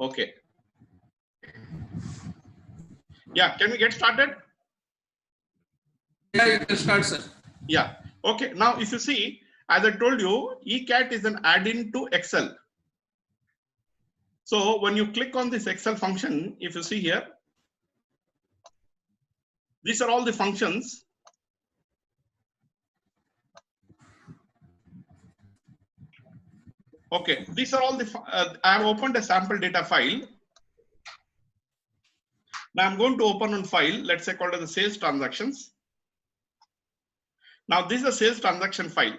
Okay. Yeah, can we get started? Yeah, you can start, sir. Yeah. Okay. Now, if you see, as I told you, ECAT is an add-in to Excel. So when you click on this Excel function, if you see here, these are all the functions. Okay, these are all the, I have opened a sample data file. Now I'm going to open one file, let's say called as the sales transactions. Now this is a sales transaction file.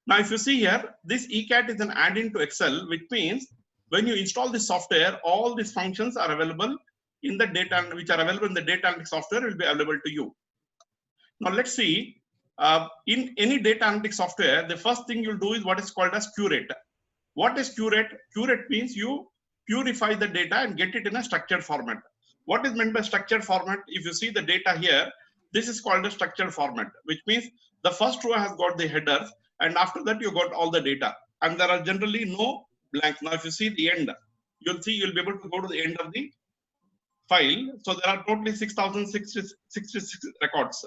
Now if you see here, this ECAT is an add-in to Excel, which means when you install this software, all these functions are available in the data, which are available in the data analytics software will be available to you. Now let's see, in any data analytics software, the first thing you'll do is what is called as curate. What is curate? Curate means you purify the data and get it in a structured format. What is meant by structured format? If you see the data here, this is called a structured format, which means the first row has got the headers, and after that you got all the data, and there are generally no blanks. Now if you see the end, you'll see you'll be able to go to the end of the file. So there are totally 6,066 records.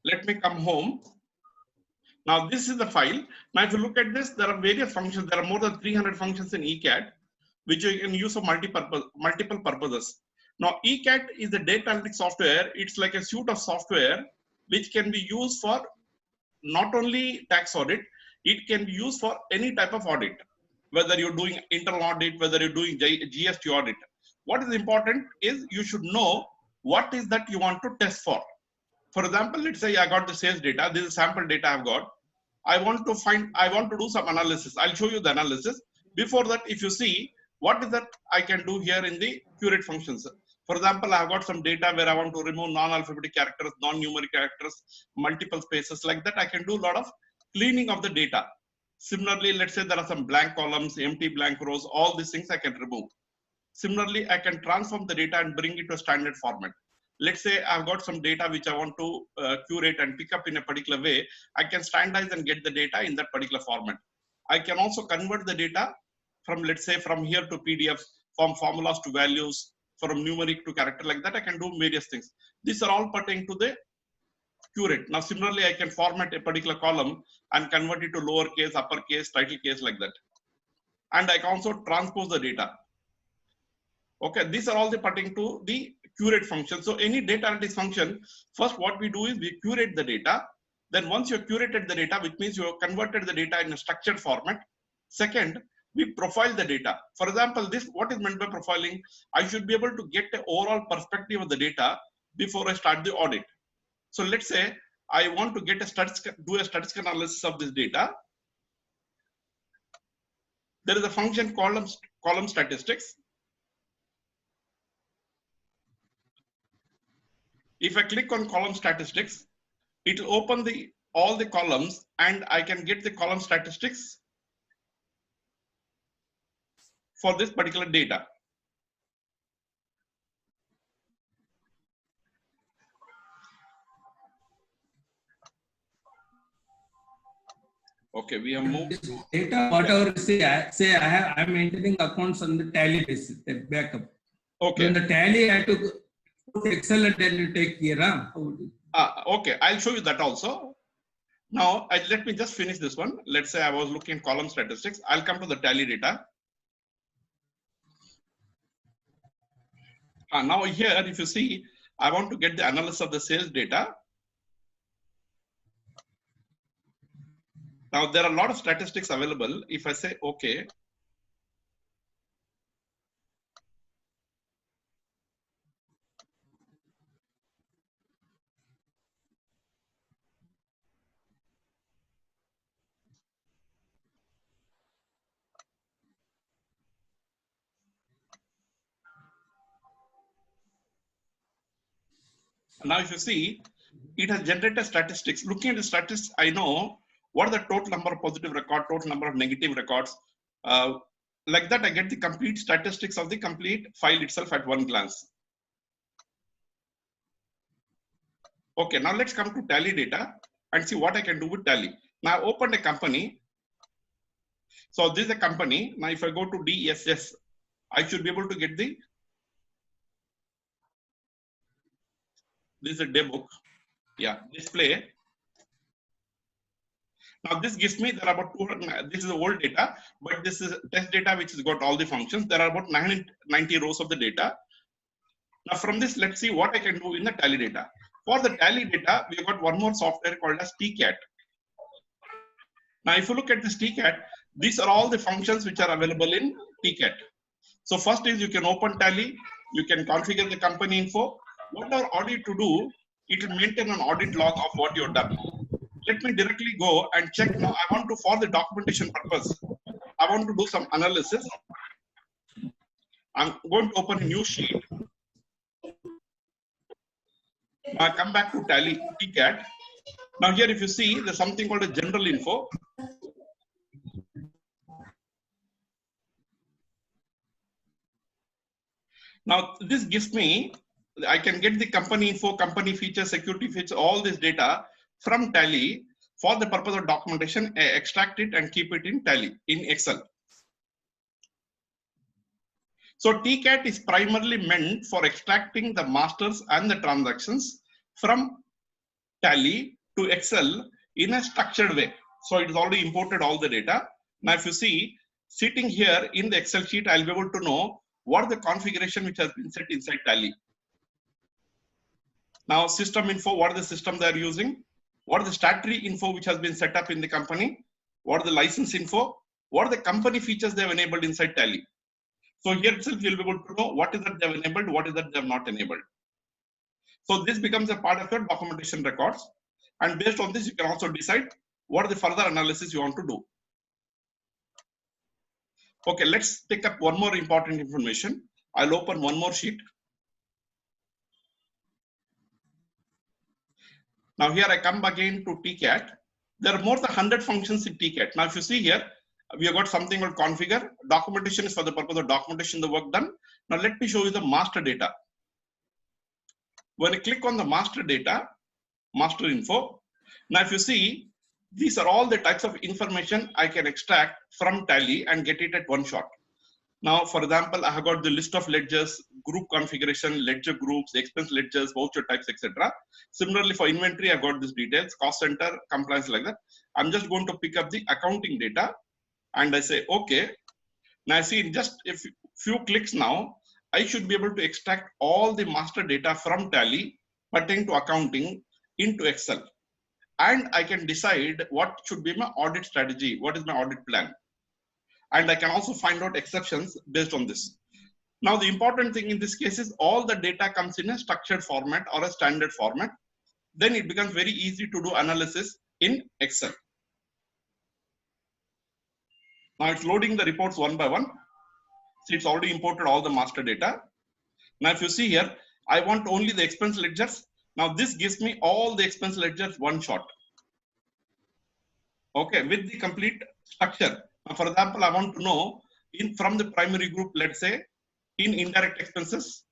Let me come home. Now this is the file. Now if you look at this, there are various functions. There are more than 300 functions in ECAT, which you can use for multiple purposes. Now ECAT is the data analytics software. It's like a suite of software which can be used for not only tax audit, it can be used for any type of audit, whether you're doing internal audit, whether you're doing GST audit. What is important is you should know what is that you want to test for. For example, let's say I got the sales data. This is sample data I've got. I want to do some analysis. I'll show you the analysis. Before that, if you see, what is that I can do here in the curate functions. For example, I've got some data where I want to remove non-alphabetic characters, non-numeric characters, multiple spaces. Like that, I can do a lot of cleaning of the data. Similarly, let's say there are some blank columns, empty blank rows, all these things I can remove. Similarly, I can transform the data and bring it to a standard format. Let's say I've got some data which I want to curate and pick up in a particular way. I can standardize and get the data in that particular format. I can also convert the data from, let's say, from here to PDF, from formulas to values, from numeric to character. Like that, I can do various things. These are all pertaining to the curate. Now, similarly, I can format a particular column and convert it to lowercase, uppercase, title case, like that. And I can also transpose the data. Okay, these are all the pertaining to the curate function. So any data analytics function, first what we do is we curate the data. Then once you have curated the data, which means you have converted the data in a structured format. Second, we profile the data. For example, this, what is meant by profiling? I should be able to get an overall perspective of the data before I start the audit. So let's say I want to get do a statistical analysis of this data. There is a function column statistics. If I click on column statistics, it will open all the columns and I can get the column statistics for this particular data. Okay, we have moved to data, whatever I'm maintaining accounts on the tally basis, the backup. okay. Then the tally I have to put Excel and then you take here. Okay, I'll show you that also. Now, let me just finish this one. Let's say I was looking at column statistics. I'll come to the tally data. Now here, if you see, I want to get the analysis of the sales data. Now, there are a lot of statistics available. If I say, okay. Now, if you see, it has generated statistics. Looking at the statistics, I know what are the total number of positive records, total number of negative records. Like that, I get the complete statistics of the complete file itself at one glance. Okay, now let's come to tally data and see what I can do with tally. Now, I opened a company. So this is a company. Now if I go to DSS, I should be able to get the, this is a day book. Yeah, display. Now this gives me, there are about 200, this is the old data, but this is test data which has got all the functions. There are about 990 rows of the data. Now from this, let's see what I can do in the tally data. For the tally data, we've got one more software called as TCAT. Now if you look at this TCAT, these are all the functions which are available in TCAT. So first is you can open tally, you can configure the company info. What our audit to do, it will maintain an audit log of what you've done. Let me directly go and check now. I want to, for the documentation purpose, I want to do some analysis. I'm going to open a new sheet. Now I come back to tally TCAT. Now here if you see, there's something called a general info. Now this gives me, I can get the company info, company features, security features, all this data from tally for the purpose of documentation, extract it and keep it in tally, in Excel. So TCAT is primarily meant for extracting the masters and the transactions from tally to Excel in a structured way. So it is already imported all the data. Now if you see, sitting here in the Excel sheet, I'll be able to know what the configuration which has been set inside tally. Now system info, what are the system they are using? What are the statutory info which has been set up in the company? What are the license info? What are the company features they have enabled inside tally? So here itself you'll be able to know what is that they have enabled, what is that they have not enabled. So this becomes a part of your documentation records. And based on this, you can also decide what are the further analysis you want to do. Okay, let's take up one more important information. I'll open one more sheet. Now here I come again to TCAT. There are more than 100 functions in TCAT. Now if you see here, we have got something called configure. Documentation is for the purpose of documentation, the work done. Now let me show you the master data. When I click on the master data, master info, now if you see, these are all the types of information I can extract from tally and get it at one shot. Now, for example, I have got the list of ledgers, group configuration, ledger groups, expense ledgers, voucher types, etc. Similarly, for inventory, I've got these details, cost center, compliance, like that. I'm just going to pick up the accounting data and I say, okay. Now I see in just a few clicks now, I should be able to extract all the master data from tally pertaining to accounting into Excel. And I can decide what should be my audit strategy, what is my audit plan. And I can also find out exceptions based on this. Now, the important thing in this case is all the data comes in a structured format or a standard format. Then it becomes very easy to do analysis in Excel. Now it's loading the reports one by one. See, it's already imported all the master data. Now, if you see here, I want only the expense ledgers. Now this gives me all the expense ledgers one shot. Okay, with the complete structure. Now, for example, I want to know from the primary group, let's say in indirect expenses,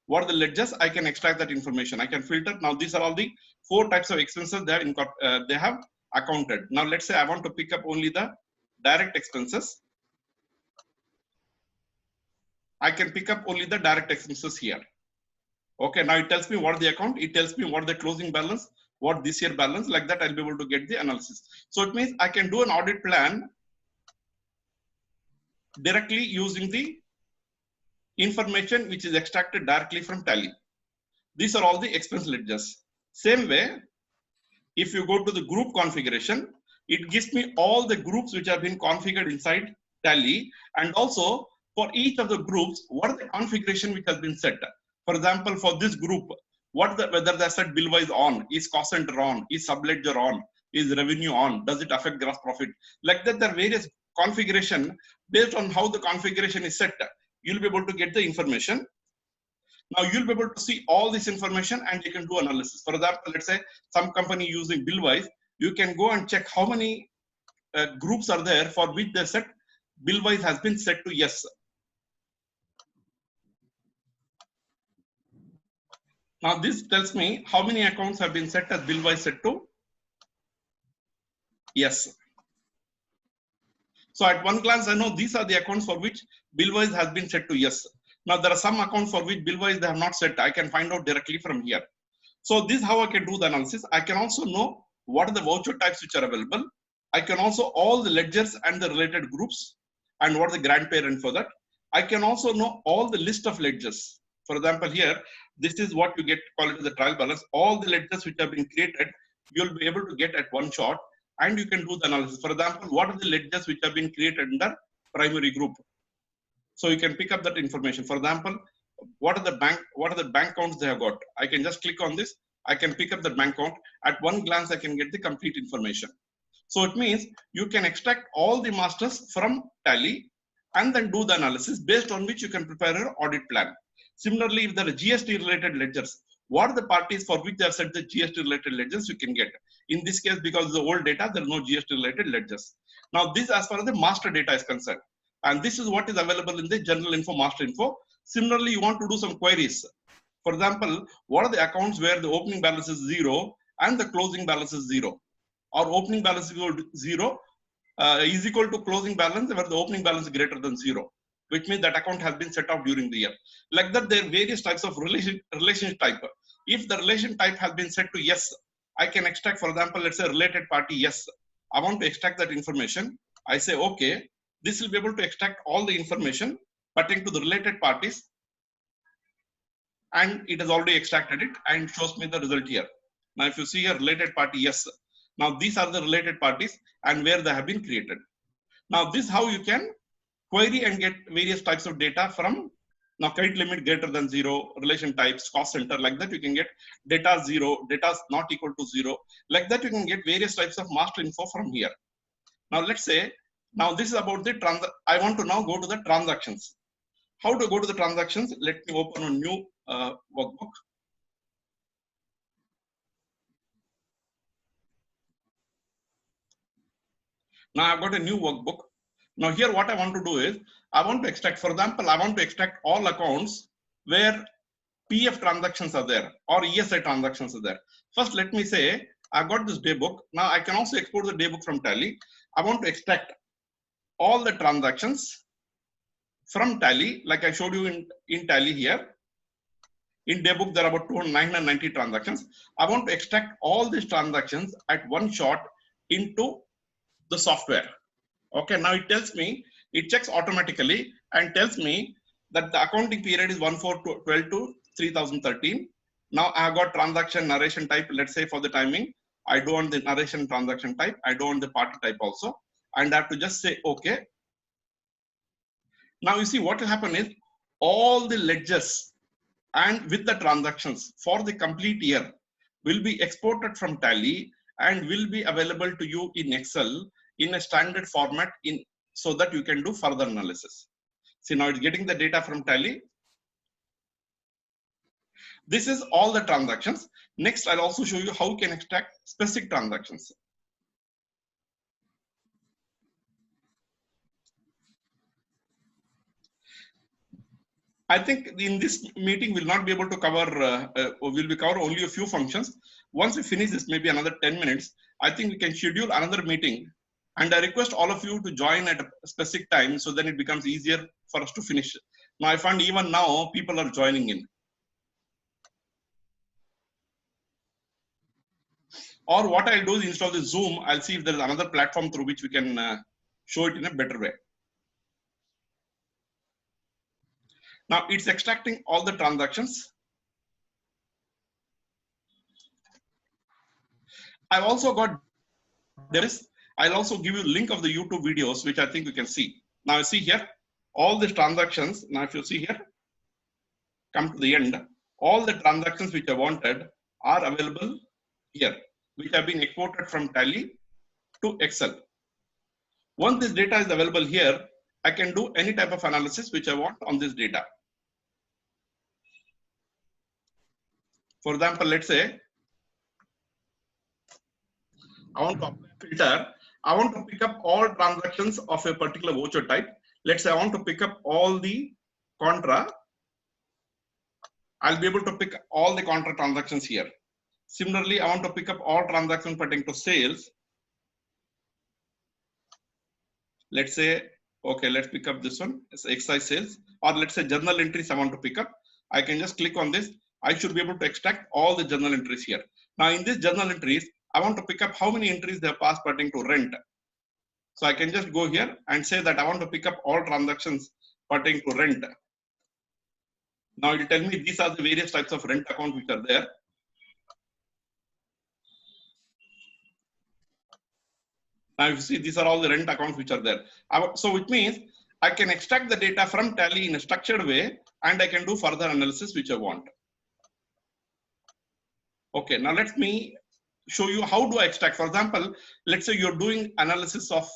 what are the ledgers? I can extract that information. I can filter. Now these are all the 4 types of expenses they have accounted. Now let's say I want to pick up only the direct expenses. I can pick up only the direct expenses here. Okay, now it tells me what the account, it tells me what the closing balance, what this year balance, like that I'll be able to get the analysis. So it means I can do an audit plan directly using the information which is extracted directly from tally. These are all the expense ledgers. Same way, if you go to the group configuration, it gives me all the groups which have been configured inside tally, and also for each of the groups, what are the configuration which has been set. For example, for this group, whether the asset bill-wise on, is cost center on, is sub-ledger on, is revenue on, does it affect gross profit? Like that, there are various configuration. Based on how the configuration is set, you'll be able to get the information. Now you'll be able to see all this information and you can do analysis. For example, let's say some company using bill-wise, you can go and check how many groups are there for which the set bill-wise has been set to yes. Now this tells me how many accounts have been set as bill-wise set to yes. So at one glance, I know these are the accounts for which Billwise has been set to yes. Now there are some accounts for which Billwise they have not set. I can find out directly from here. So this is how I can do the analysis. I can also know what are the voucher types which are available. I can also all the ledgers and the related groups and what is the grandparent for that. I can also know all the list of ledgers. For example, here, this is what you get called the trial balance. All the ledgers which have been created, you'll be able to get at one shot and you can do the analysis. For example, what are the ledgers which have been created under primary group? So you can pick up that information. For example, what are the bank accounts they have got? I can just click on this. I can pick up the bank account. At one glance, I can get the complete information. So it means you can extract all the masters from Tally and then do the analysis based on which you can prepare an audit plan. Similarly, if there are GST related ledgers, what are the parties for which they have set the GST related ledgers you can get? In this case, because of the old data, there are no GST related ledgers. Now, this as far as the master data is concerned. And this is what is available in the general info, master info. Similarly, you want to do some queries. For example, what are the accounts where the opening balance is 0 and the closing balance is 0? Or opening balance is equal to 0 is equal to closing balance where the opening balance is greater than 0, which means that account has been set up during the year. Like that, there are various types of relation type. If the relation type has been set to yes, I can extract, for example, let's say related party yes. I want to extract that information. I say, okay, this will be able to extract all the information pertaining to the related parties. And it has already extracted it and shows me the result here. Now, if you see here, related party, yes. Now, these are the related parties and where they have been created. Now, this is how you can query and get various types of data from now credit limit greater than 0, relation types, cost center, like that you can get data 0, data not equal to 0. Like that you can get various types of master info from here. Now, let's say, now this is about the I want to now go to the transactions. How to go to the transactions? Let me open a new workbook. Now I've got a new workbook. Now here what I want to do is, I want to extract, for example, I want to extract all accounts where PF transactions are there or ESI transactions are there. First, let me say, I've got this daybook. Now I can also export the daybook from Tally. I want to extract all the transactions from Tally, like I showed you in Tally here. In daybook, there are about 990 transactions. I want to extract all these transactions at one shot into the software. Okay, now it tells me, it checks automatically and tells me that the accounting period is 1/4/12 to 3013. Now I have got transaction narration type. Let's say for the timing, I don't want the narration transaction type. I don't want the party type also. And I have to just say, okay. Now you see what will happen is all the ledgers and with the transactions for the complete year will be exported from Tally and will be available to you in Excel in a standard format so that you can do further analysis. See, now it's getting the data from Tally. This is all the transactions. Next, I'll also show you how you can extract specific transactions. I think in this meeting we'll not be able to cover, we'll be cover only a few functions. Once we finish this, maybe another 10 minutes, I think we can schedule another meeting. And I request all of you to join at a specific time so then it becomes easier for us to finish. Now I find even now people are joining in. Or what I'll do is instead of the Zoom, I'll see if there's another platform through which we can show it in a better way. Now it's extracting all the transactions. I've also got this. I'll also give you a link of the YouTube videos, which I think you can see. Now you see here, all the transactions. Now if you see here, come to the end, all the transactions which I wanted are available here, which have been exported from Tally to Excel. Once this data is available here, I can do any type of analysis which I want on this data. For example, let's say I want to filter. I want to pick up all transactions of a particular voucher type. Let's say I want to pick up all the contra. I'll be able to pick all the contra transactions here. Similarly, I want to pick up all transactions pertaining to sales. Let's say, okay, let's pick up this one. It's exercise sales, or let's say journal entries I want to pick up. I can just click on this. I should be able to extract all the journal entries here. Now in this journal entries, I want to pick up how many entries they have passed pertaining to rent. So I can just go here and say that I want to pick up all transactions pertaining to rent. Now it will tell me these are the various types of rent accounts which are there. Now you see these are all the rent accounts which are there. So which means I can extract the data from Tally in a structured way and I can do further analysis which I want. Okay, now let me show you how do I extract. For example, let's say you're doing analysis of,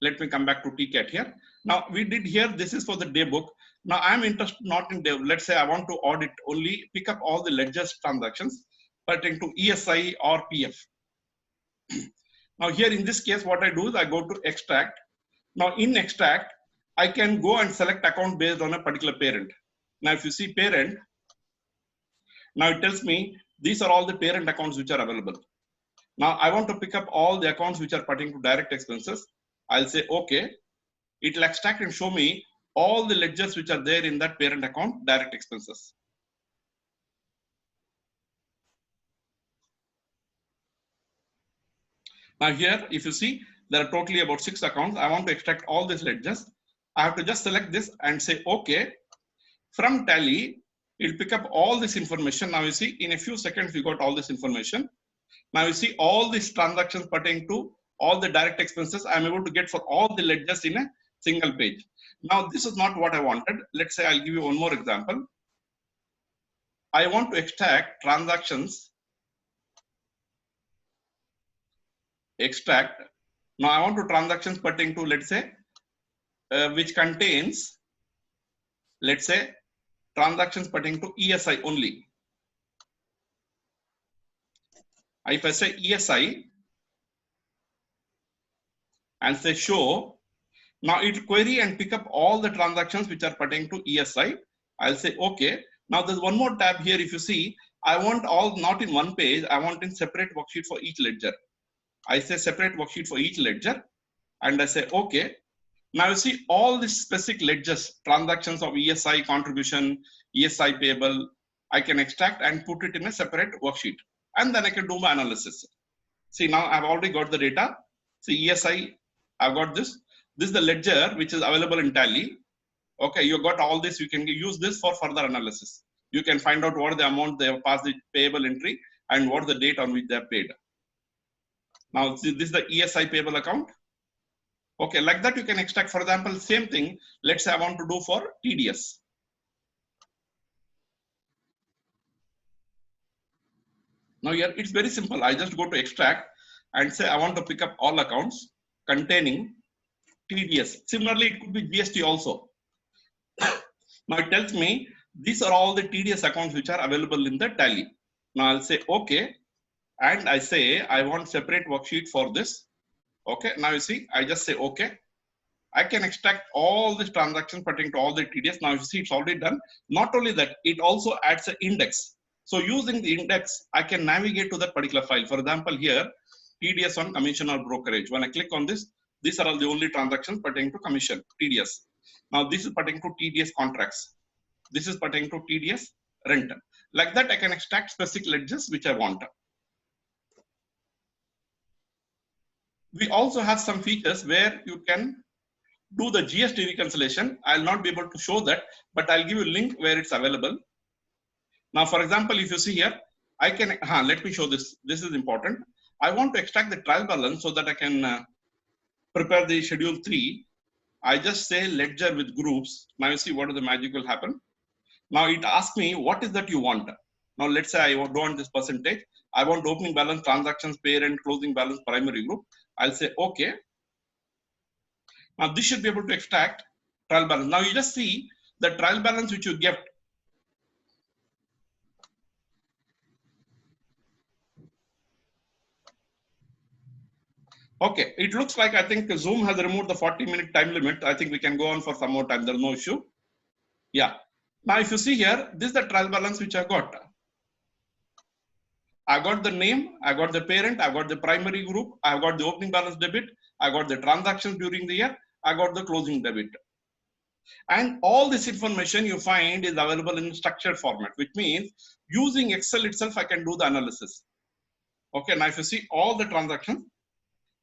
let me come back to TCAT here. Now we did here, this is for the day book. Now I'm interested not in day, let's say I want to audit only, pick up all the ledgers transactions pertaining to ESI or PF. Now here in this case, what I do is I go to extract. Now in extract, I can go and select account based on a particular parent. Now if you see parent, now it tells me these are all the parent accounts which are available. Now I want to pick up all the accounts which are pertaining to direct expenses. I'll say okay. It will extract and show me all the ledgers which are there in that parent account, direct expenses. Now here, if you see, there are totally about 6 accounts. I want to extract all these ledgers. I have to just select this and say okay. From Tally, it will pick up all this information. Now you see, in a few seconds, we got all this information. Now you see all these transactions pertaining to all the direct expenses I'm able to get for all the ledgers in a single page. Now this is not what I wanted. Let's say I'll give you one more example. I want to extract transactions. Extract. Now I want to transactions pertaining to, let's say, which contains, let's say, transactions pertaining to ESI only. If I say ESI and say show, now it will query and pick up all the transactions which are pertaining to ESI. I'll say okay. Now there's one more tab here. If you see, I want all not in one page. I want in separate worksheet for each ledger. I say separate worksheet for each ledger and I say okay. Now you see all these specific ledgers, transactions of ESI contribution, ESI payable, I can extract and put it in a separate worksheet. And then I can do my analysis. See, now I've already got the data. See, ESI, I've got this. This is the ledger which is available in Tally. Okay, you got all this. You can use this for further analysis. You can find out what the amount they have passed the payable entry and what the date on which they are paid. Now, see, this is the ESI payable account. Okay, like that you can extract, for example, same thing. Let's say I want to do for TDS. Now here it's very simple. I just go to extract and say I want to pick up all accounts containing TDS. Similarly, it could be GST also. Now it tells me these are all the TDS accounts which are available in the Tally. Now I'll say okay, and I say I want separate worksheet for this. Okay, now you see, I just say okay. I can extract all these transactions pertaining to all the TDS. Now you see it's already done. Not only that, it also adds an index. So using the index, I can navigate to that particular file. For example, here, TDS on commission or brokerage. When I click on this, these are all the only transactions pertaining to commission, TDS. Now this is pertaining to TDS contracts. This is pertaining to TDS rent. Like that, I can extract specific ledgers which I want. We also have some features where you can do the GST reconciliation. I'll not be able to show that, but I'll give you a link where it's available. Now, for example, if you see here, I can, let me show this. This is important. I want to extract the trial balance so that I can prepare the schedule 3. I just say ledger with groups. Now you see what is the magic will happen. Now it asks me, what is that you want? Now let's say I don't want this percentage. I want opening balance, transactions, parent, closing balance, primary group. I'll say okay. Now this should be able to extract trial balance. Now you just see the trial balance which you get. Okay, it looks like I think Zoom has removed the 40-minute time limit. I think we can go on for some more time. There's no issue. Yeah. Now if you see here, this is the trial balance which I got. I got the name, I got the parent, I got the primary group, I got the opening balance debit, I got the transactions during the year, I got the closing debit. And all this information you find is available in structured format, which means using Excel itself, I can do the analysis. Okay, now if you see all the transactions,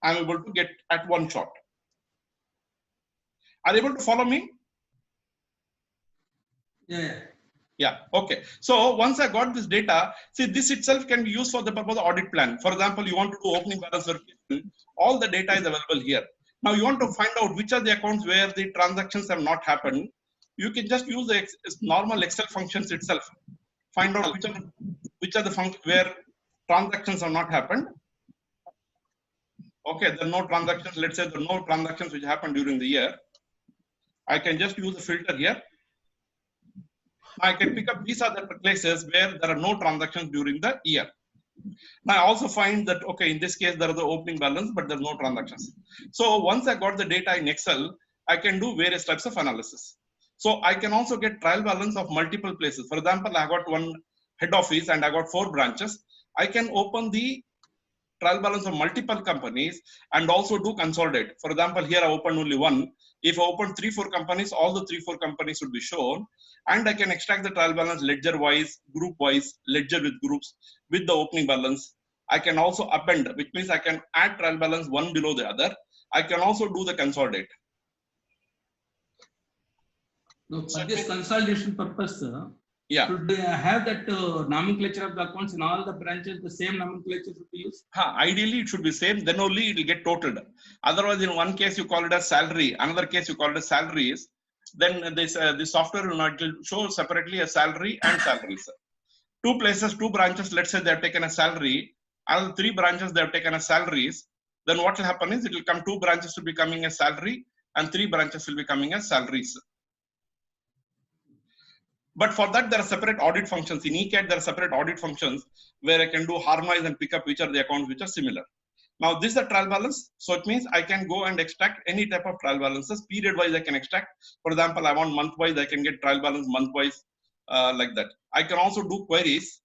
I'm able to get at one shot. Are you able to follow me? Yeah. Yeah, okay. So once I got this data, see, this itself can be used for the purpose of audit plan. For example, you want to do opening balance verification, all the data is available here. Now you want to find out which are the accounts where the transactions have not happened. You can just use the normal Excel functions itself. Find out which are the functions where transactions have not happened. Okay, there are no transactions. Let's say there are no transactions which happened during the year. I can just use the filter here. I can pick up these are the places where there are no transactions during the year. Now I also find that, okay, in this case, there is the opening balance, but there's no transactions. So once I got the data in Excel, I can do various types of analysis. So I can also get trial balance of multiple places. For example, I got one head office and I got 4 branches. I can open the trial balance of multiple companies and also do consolidate. For example, here I opened only one. If I open 3-4 companies, all the 3-4 companies would be shown, and I can extract the trial balance ledger wise, group wise, ledger with groups with the opening balance. I can also append, which means I can add trial balance one below the other. I can also do the consolidate. No, for this consolidation purpose, yeah, should they have that nomenclature of the accounts in all the branches, the same nomenclature should be used? Ideally, it should be same. Then only it will get totaled. Otherwise, in one case you call it as salary, another case you call it as salaries. Then this the software will not show separately as salary and salaries. 2 places, 2 branches. Let's say they have taken a salary. Other 3 branches they have taken as salaries. Then what will happen is it will come 2 branches will be coming as salary and 3 branches will be coming as salaries. But for that, there are separate audit functions. In ECAD, there are separate audit functions where I can do harmonize and pick up which are the accounts which are similar. Now, this is a trial balance. So it means I can go and extract any type of trial balances. Period wise, I can extract. For example, I want month wise, I can get trial balance month wise like that. I can also do queries.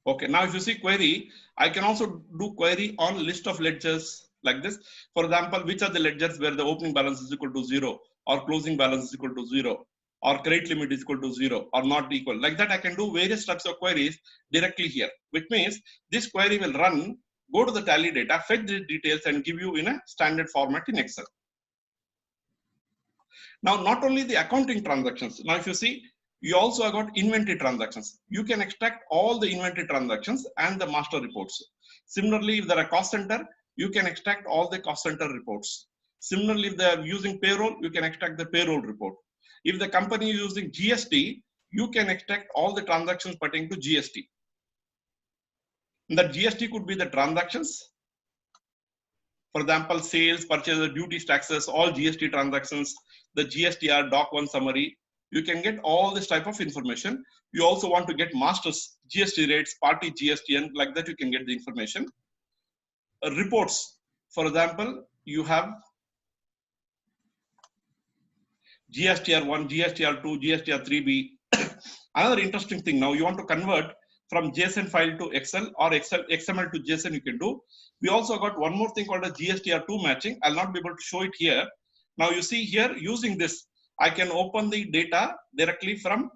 Okay, now if you see query, I can also do query on list of ledgers like this. For example, which are the ledgers where the opening balance is equal to 0 or closing balance is equal to 0 or credit limit is equal to 0 or not equal. Like that, I can do various types of queries directly here, which means this query will run, go to the tally data, fetch the details and give you in a standard format in Excel. Now, not only the accounting transactions. Now, if you see, you also got inventory transactions. You can extract all the inventory transactions and the master reports. Similarly, if there are cost center, you can extract all the cost center reports. Similarly, if they are using payroll, you can extract the payroll report. If the company is using GST, you can extract all the transactions pertaining to GST. And that GST could be the transactions. For example, sales, purchases, duties, taxes, all GST transactions, the GSTR Doc 1 summary. You can get all this type of information. You also want to get masters, GST rates, party GST, and like that you can get the information. Reports, for example, you have GSTR 1, GSTR 2, GSTR 3B. Another interesting thing, now you want to convert from JSON file to Excel or XML to JSON you can do. We also got one more thing called a GSTR2 matching. I'll not be able to show it here. Now you see here, using this, I can open the data directly from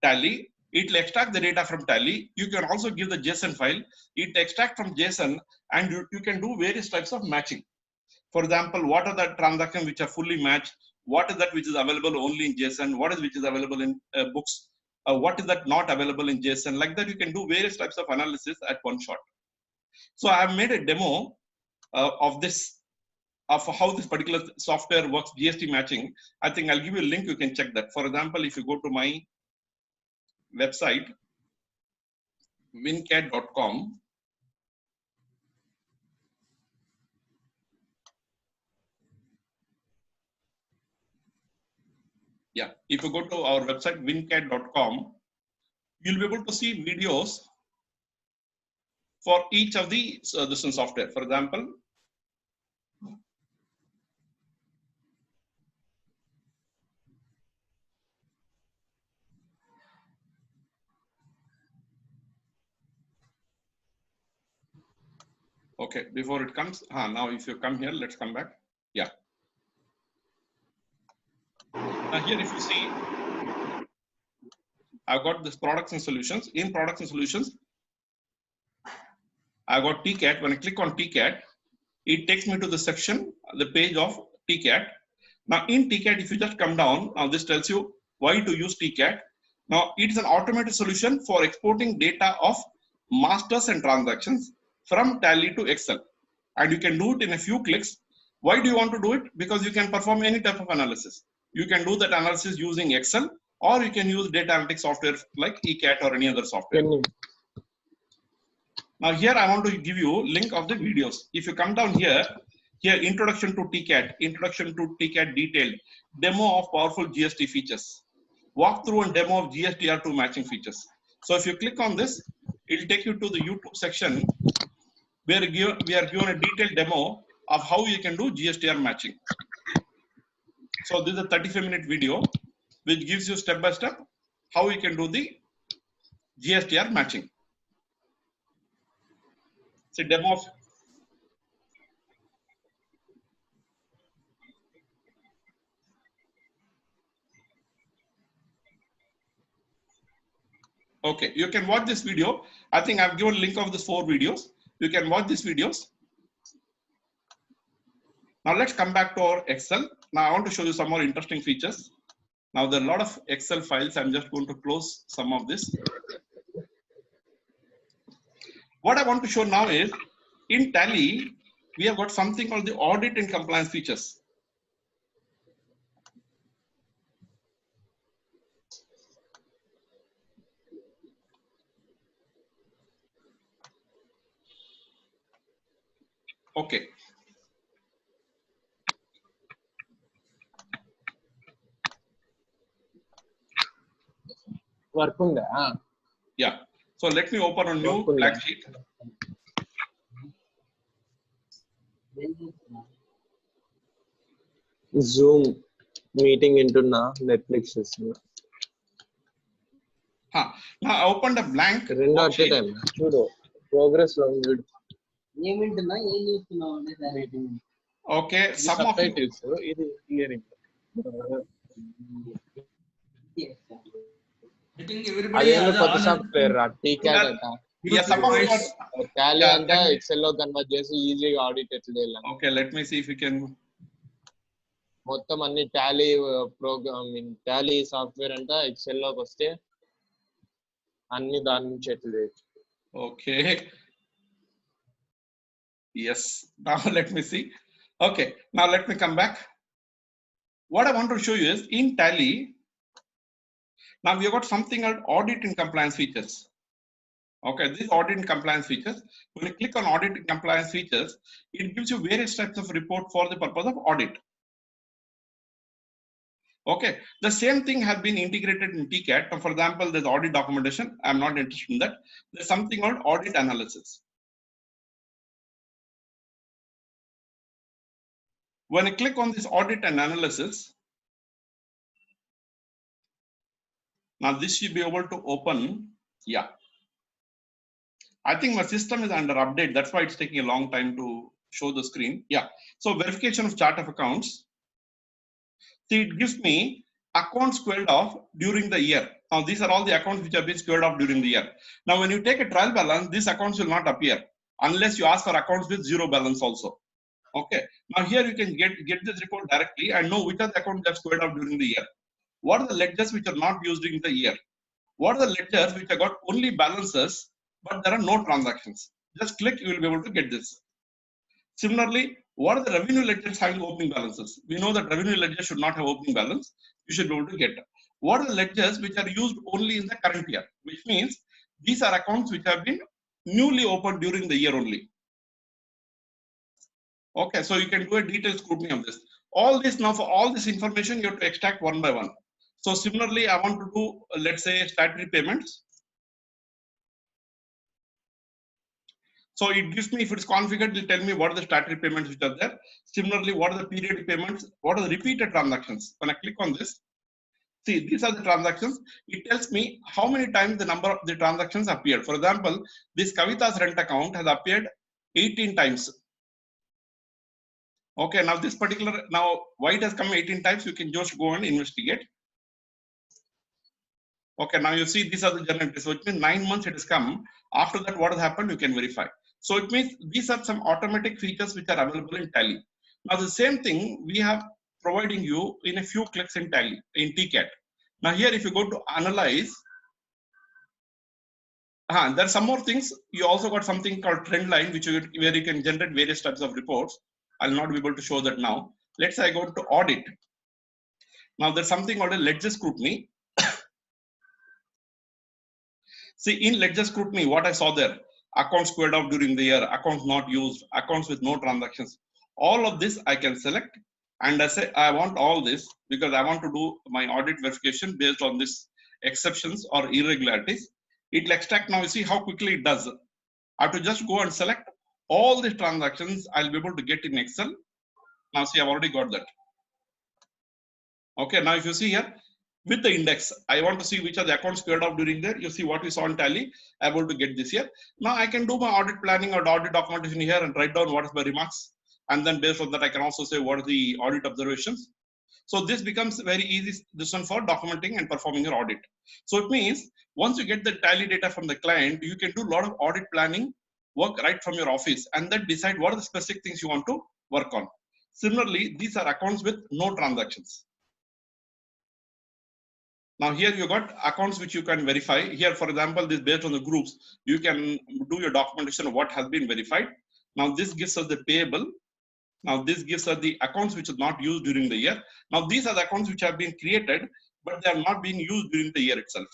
Tally. It will extract the data from Tally. You can also give the JSON file. It extract from JSON and you can do various types of matching. For example, what are the transactions which are fully matched? What is that which is available only in JSON? What is which is available in books? What is that not available in JSON? Like that, you can do various types of analysis at one shot. So I have made a demo of this, of how this particular software works, GST matching. I think I'll give you a link, you can check that. For example, if you go to my website, wincad.com, yeah, if you go to our website, wincad.com, you'll be able to see videos for each of the this software. For example, Okay, before it comes, now if you come here, let's come back. Yeah. Now here, if you see, I've got this products and solutions. In products and solutions, I've got TCAT. When I click on TCAT, it takes me to the section, the page of TCAT. Now in TCAT, if you just come down, now this tells you why to use TCAT. Now it is an automated solution for exporting data of masters and transactions from Tally to Excel. And you can do it in a few clicks. Why do you want to do it? Because you can perform any type of analysis. You can do that analysis using Excel, or you can use data analytics software like ECAT or any other software. Now here I want to give you link of the videos. If you come down here, introduction to TCAT detailed, demo of powerful GST features, walkthrough and demo of GSTR2 matching features. So if you click on this, it will take you to the YouTube section where we are given a detailed demo of how you can do GSTR matching. So this is a 35-minute video which gives you step by step how you can do the GSTR matching. It's a demo of okay, you can watch this video. I think I've given a link of these 4 videos. You can watch these videos. Now let's come back to our Excel. Now I want to show you some more interesting features. Now there are a lot of Excel files. I'm just going to close some of this. What I want to show now is in Tally, we have got something called the audit and compliance features. Okay. Yeah. So let me open a new blank sheet. Zoom meeting into Netflix system. Now I opened a blank. Progress okay, some of you. I think everybody has software. Yeah, some of you Tally and the Excel lo convert chesi easy audit etla. Okay, let me see if we can. మొత్తం అన్ని Tally programme Tally software అంతా XL లోకి వస్తే అన్ని దాని నుంచి ఎట్లా చేయొచ్చు. Okay. Yes. Now let me see. Okay. Now let me come back. What I want to show you is in Tally. Now we have got something called audit and compliance features. Okay, these audit and compliance features. When you click on audit and compliance features, it gives you various types of report for the purpose of audit. Okay, the same thing has been integrated in TCAT. For example, there's audit documentation. I'm not interested in that. There's something called audit analysis. When I click on this audit and analysis, now this should be able to open. Yeah. I think my system is under update. That's why it's taking a long time to show the screen. Yeah. So verification of chart of accounts. See, it gives me accounts squared off during the year. Now, these are all the accounts which have been squared off during the year. Now, when you take a trial balance, these accounts will not appear unless you ask for accounts with 0 balance also. Okay. Now, here you can get this report directly and know which are the accounts that are squared off during the year. What are the ledgers which are not used during the year? What are the ledgers which have got only balances, but there are no transactions? Just click, you will be able to get this. Similarly, what are the revenue ledgers having opening balances? We know that revenue ledger should not have opening balance. You should be able to get. What are the ledgers which are used only in the current year? Which means these are accounts which have been newly opened during the year only. Okay, so you can do a detailed scrutiny of this. All this now, for all this information, you have to extract one by one. So similarly, I want to do, let's say, statutory payments. So it gives me, if it's configured, it will tell me what are the statutory payments which are there. Similarly, what are the periodic payments? What are the repeated transactions? When I click on this, see, these are the transactions. It tells me how many times the number of the transactions appeared. For example, this Kavita's rent account has appeared 18 times. Okay, now this particular, now why it has come 18 times, you can just go and investigate. Okay, now you see these are the journal entries. So it means 9 months it has come. After that, what has happened, you can verify. So it means these are some automatic features which are available in Tally. Now the same thing we have providing you in a few clicks in Tally, in TCAT. Now here, if you go to analyze, there are some more things. You also got something called trend line, where you can generate various types of reports. I'll not be able to show that now. Let's say I go to audit. Now there's something called a ledger scrutiny. See, in ledger scrutiny, what I saw there, accounts squared off during the year, accounts not used, accounts with no transactions. All of this I can select, and I say I want all this because I want to do my audit verification based on this exceptions or irregularities. It will extract. Now you see how quickly it does. I have to just go and select all these transactions. I'll be able to get in Excel. Now see, I've already got that. Okay, now if you see here, with the index, I want to see which are the accounts squared off during there. You see what we saw in Tally, I'm able to get this here. Now I can do my audit planning or audit documentation here and write down what is my remarks. And then based on that, I can also say what are the audit observations. So this becomes very easy this one for documenting and performing your audit. So it means once you get the Tally data from the client, you can do a lot of audit planning work right from your office and then decide what are the specific things you want to work on. Similarly, these are accounts with no transactions. Now here you got accounts which you can verify. Here, for example, this based on the groups, you can do your documentation of what has been verified. Now this gives us the payable. Now this gives us the accounts which are not used during the year. Now these are the accounts which have been created, but they are not being used during the year itself.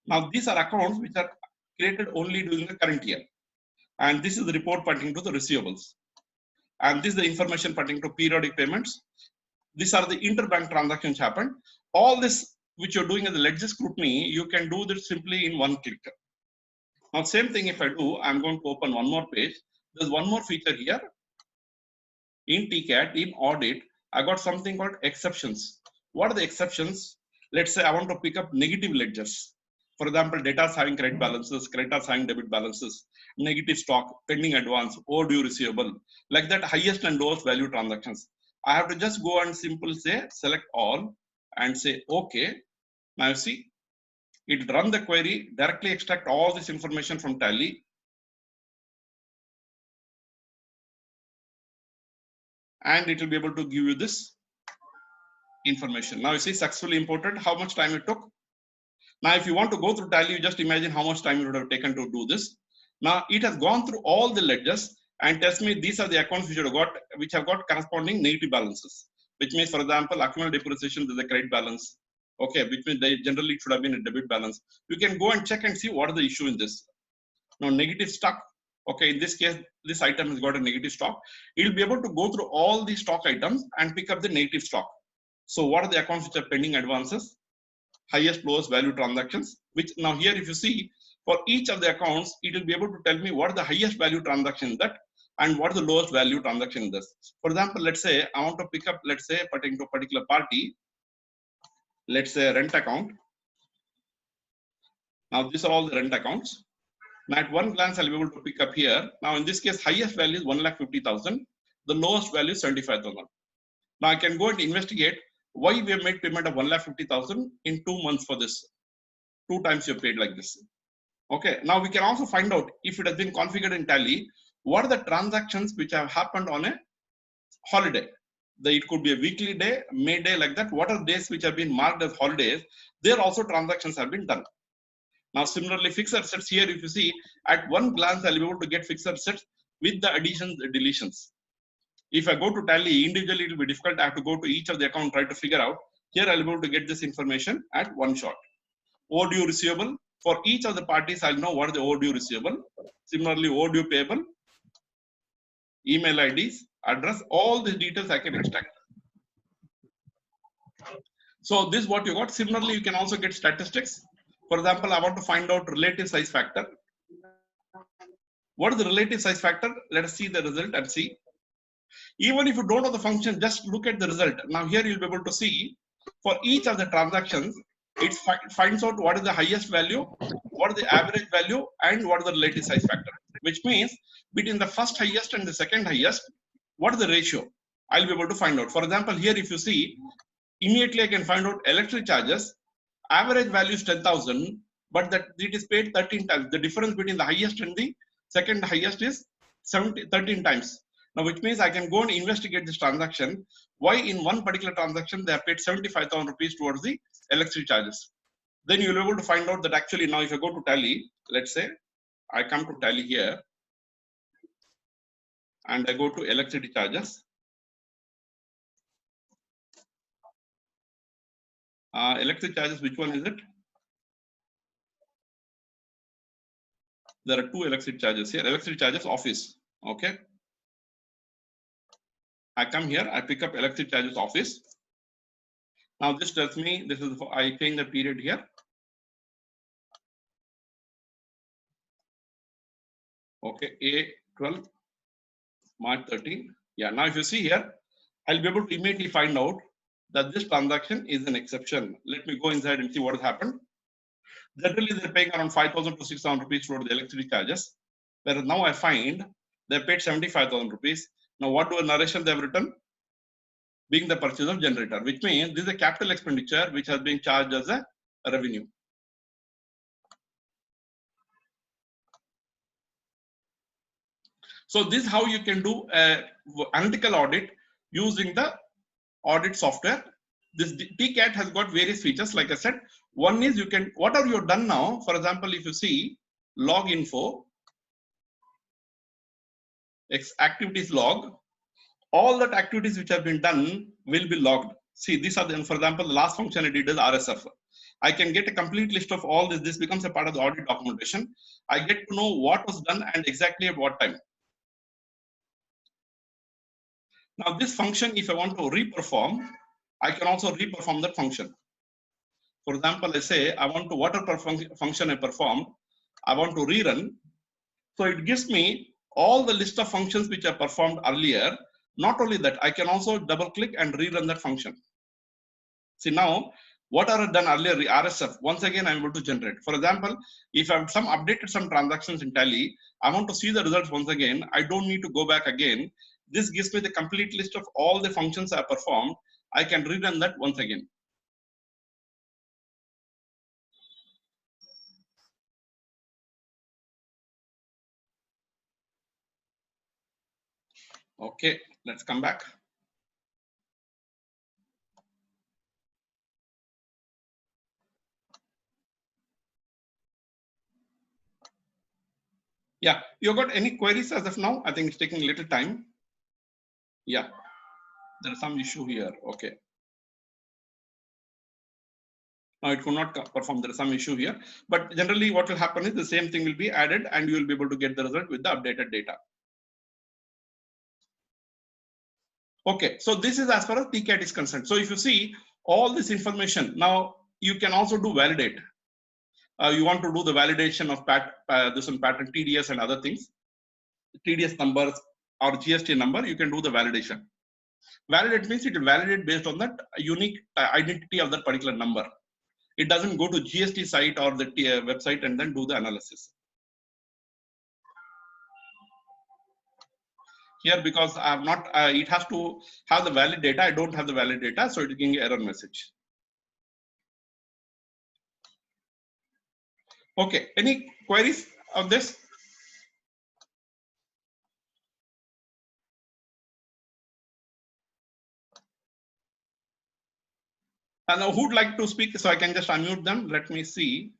Now these are accounts which are created only during the current year. And this is the report pointing to the receivables. And this is the information pointing to periodic payments. These are the interbank transactions happened. All this which you're doing as a ledger scrutiny, you can do this simply in one click. Now, same thing if I do, I'm going to open one more page. There's one more feature here. In TCAT, in audit, I got something called exceptions. What are the exceptions? Let's say I want to pick up negative ledgers. For example, debtors having credit balances, creditors having debit balances, negative stock, pending advance, overdue receivable, like that highest and lowest value transactions. I have to just go and simply say select all and say OK. Now you see, it run the query, directly extract all this information from Tally. And it will be able to give you this information. Now you see successfully imported, how much time it took. Now, if you want to go through Tally, you just imagine how much time it would have taken to do this. Now it has gone through all the ledgers and tells me these are the accounts which have got corresponding negative balances. Which means, for example, accumulated depreciation is a credit balance. Okay, which means they generally should have been a debit balance. You can go and check and see what is the issue in this. Now, negative stock. Okay, in this case, this item has got a negative stock. It will be able to go through all the stock items and pick up the negative stock. So, what are the accounts which are pending advances? Highest, lowest value transactions. Which now here, if you see, for each of the accounts, it will be able to tell me what is the highest value transaction in that and what is the lowest value transaction in this. For example, let's say I want to pick up, let's say, pertaining to a particular party. Let's say rent account. Now these are all the rent accounts. Now at one glance, I'll be able to pick up here. Now in this case, highest value is 1,50,000. The lowest value is 75,000. Now I can go and investigate why we have made payment of 1,50,000 in 2 months for this. 2 times you paid like this. Okay. Now we can also find out if it has been configured in Tally, what are the transactions which have happened on a holiday. It could be a weekly day, May day, like that. What are days which have been marked as holidays? There also transactions have been done. Now, similarly, fixed assets here, if you see, at one glance, I'll be able to get fixed assets with the additions, deletions. If I go to Tally, individually, it will be difficult. I have to go to each of the account, try to figure out. Here, I'll be able to get this information at one shot. Overdue receivable. For each of the parties, I'll know what is the overdue receivable. Similarly, overdue payable, email IDs, address, all these details I can extract. So this is what you got. Similarly, you can also get statistics. For example, I want to find out relative size factor. What is the relative size factor? Let us see the result and see. Even if you don't know the function, just look at the result. Now here you'll be able to see for each of the transactions, it finds out what is the highest value, what is the average value, and what is the relative size factor. which means between the first highest and the second highest, what is the ratio? I'll be able to find out. For example, here if you see, immediately I can find out electric charges. Average value is 10,000, but that it is paid 13 times. The difference between the highest and the second highest is 13 times. Now, which means I can go and investigate this transaction. Why in one particular transaction they have paid 75,000 rupees towards the electricity charges. Then you'll be able to find out that actually now if I go to Tally, let's say I come to Tally here and I go to electricity charges. Electricity charges, which one is it? There are two electricity charges here. Electricity charges office. Okay. I come here, I pick up electricity charges office. Now this tells me this is I change the period here. Okay, A12, March 13. Yeah, now if you see here, I'll be able to immediately find out that this transaction is an exception. Let me go inside and see what has happened. Generally, they're paying around 5,000 to 6,000 rupees toward the electricity charges. Whereas now I find they paid 75,000 rupees. Now, what do a narration they have written? Being the purchase of generator, which means this is a capital expenditure which has been charged as a revenue. So this is how you can do an analytical audit using the audit software. This TCAT has got various features. Like I said, one is you can, what have you done now? For example, if you see log info, activities log, all that activities which have been done will be logged. See, these are the, for example, the last function I did is RSF. I can get a complete list of all this. This becomes a part of the audit documentation. I get to know what was done and exactly at what time. Now this function, if I want to re-perform, I can also re-perform that function. For example, I say I want to whatever function I performed, I want to rerun. So it gives me all the list of functions which I performed earlier. Not only that, I can also double click and rerun that function. See now, what are done earlier, the RSF, once again I'm able to generate. For example, if I've updated some transactions in Tally, I want to see the results once again. I don't need to go back again. This gives me the complete list of all the functions I performed. I can rerun that once again. Okay, let's come back. Yeah, you got any queries as of now? I think it's taking a little time. Yeah, there's some issue here. Okay. Now it could not perform. There is some issue here, but generally what will happen is the same thing will be added and you will be able to get the result with the updated data. Okay, so this is as far as TCAT is concerned. So if you see all this information, now you can also do validate. You want to do the validation of this one pattern TDS and other things, TDS numbers or GST number, you can do the validation. Validate means it will validate based on that unique identity of that particular number. It doesn't go to GST site or the website and then do the analysis. Here, because I have not, it has to have the valid data. I don't have the valid data, so it is giving an error message. Okay, any queries of this? And now who'd like to speak? So I can just unmute them. Let me see.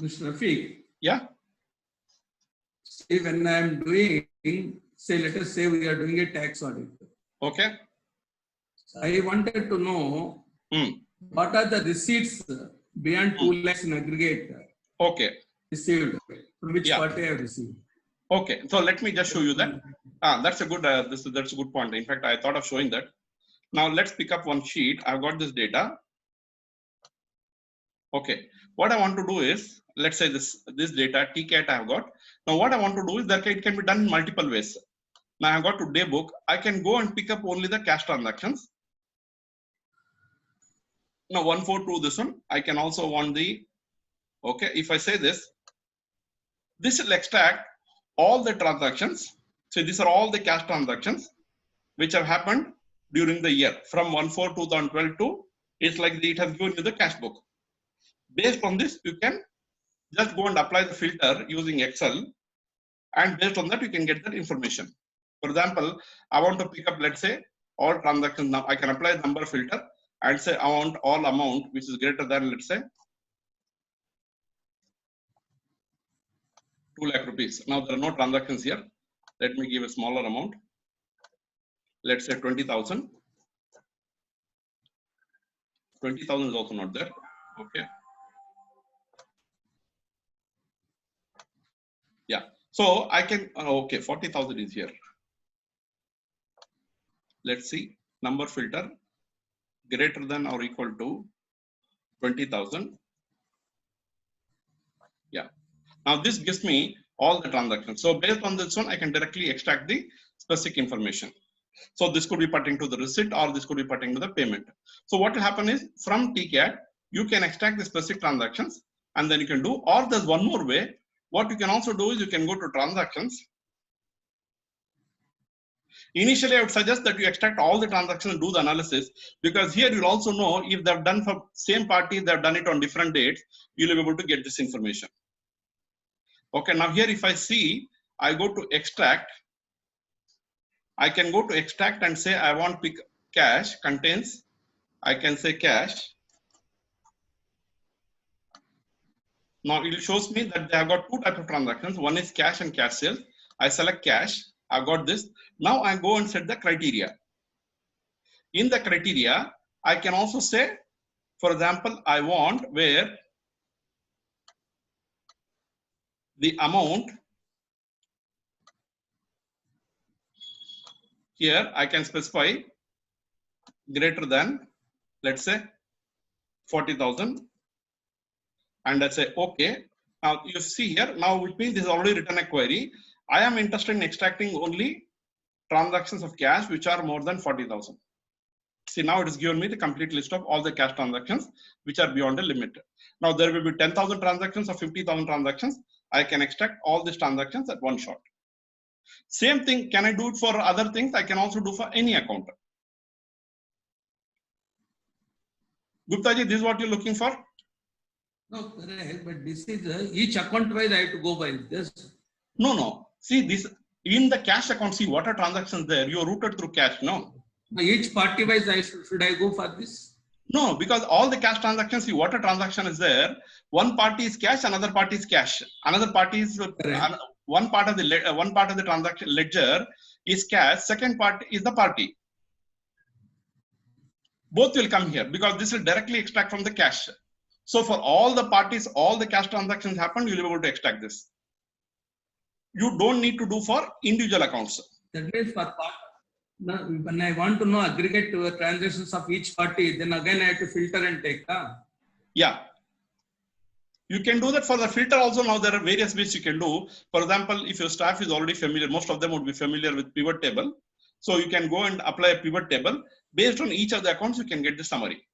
Mr. Rafiq. Yeah. See, when I am doing, say, let us say we are doing a tax audit. Okay. I wanted to know what are the receipts beyond 2 lakhs in aggregate okay. received, from which party I have received. Okay, so let me just show you that. That's a good. That's a good point. In fact, I thought of showing that. Now let's pick up one sheet. I've got this data. Okay, what I want to do is, let's say this data TCAT I have got. Now what I want to do is that it can be done in multiple ways. Now I've got to day book. I can go and pick up only the cash transactions. Now 142 this one, I can also want the, okay, if I say this will extract all the transactions. So these are all the cash transactions which have happened during the year from 1/4/2012 to, it's like it has given you the cash book. Based on this, you can just go and apply the filter using Excel, and based on that you can get that information. For example, I want to pick up, let's say, all transactions. Now I can apply the number filter and say I want all amount which is greater than, let's say, 2 lakh rupees. Now there are no transactions here. Let me give a smaller amount. Let's say 20,000. 20,000 is also not there. Okay. Yeah. So I can, okay, 40,000 is here. Let's see, number filter greater than or equal to 20,000. Yeah. Now this gives me all the transactions. So based on this one, I can directly extract the specific information. So this could be pertaining to the receipt, or this could be pertaining to the payment. So what will happen is, from TCAD, you can extract the specific transactions, and then you can do, or there's one more way. What you can also do is you can go to transactions. Initially, I would suggest that you extract all the transactions and do the analysis, because here you'll also know if they've done for same party, they've done it on different dates, you'll be able to get this information. Okay, now here if I see, I go to extract, I can go to extract and say I want pick cash contains, I can say cash. Now it shows me that they have got two types of transactions. One is cash and cash sales. I select cash. I've got this. Now I go and set the criteria. In the criteria, I can also say, for example, I want where the amount here I can specify greater than, let's say, 40,000. And I say, okay. Now you see here, now which means this is already written a query. I am interested in extracting only transactions of cash which are more than 40,000. See, now it has given me the complete list of all the cash transactions which are beyond the limit. Now there will be 10,000 transactions or 50,000 transactions. I can extract all these transactions at one shot. Same thing, can I do it for other things? I can also do for any account. Gupta ji, this is what you're looking for? No, correct, but this is each account wise I have to go by this. No. See, this in the cash account, see what are transactions there? You are routed through cash, no? Each party wise should I go for this? No, because all the cash transactions, see what a transaction is there. One party is cash, another party is cash. Another party is one part of the transaction ledger is cash. Second part is the party. Both will come here because this will directly extract from the cash. So for all the parties, all the cash transactions happen, you'll be able to extract this. You don't need to do for individual accounts. That means for part, when I want to know aggregate transactions of each party, then again I have to filter and take. Yeah. You can do that for the filter also. Now there are various ways you can do. For example, if your staff is already familiar, most of them would be familiar with pivot table. So you can go and apply a pivot table. Based on each of the accounts, you can get the summary.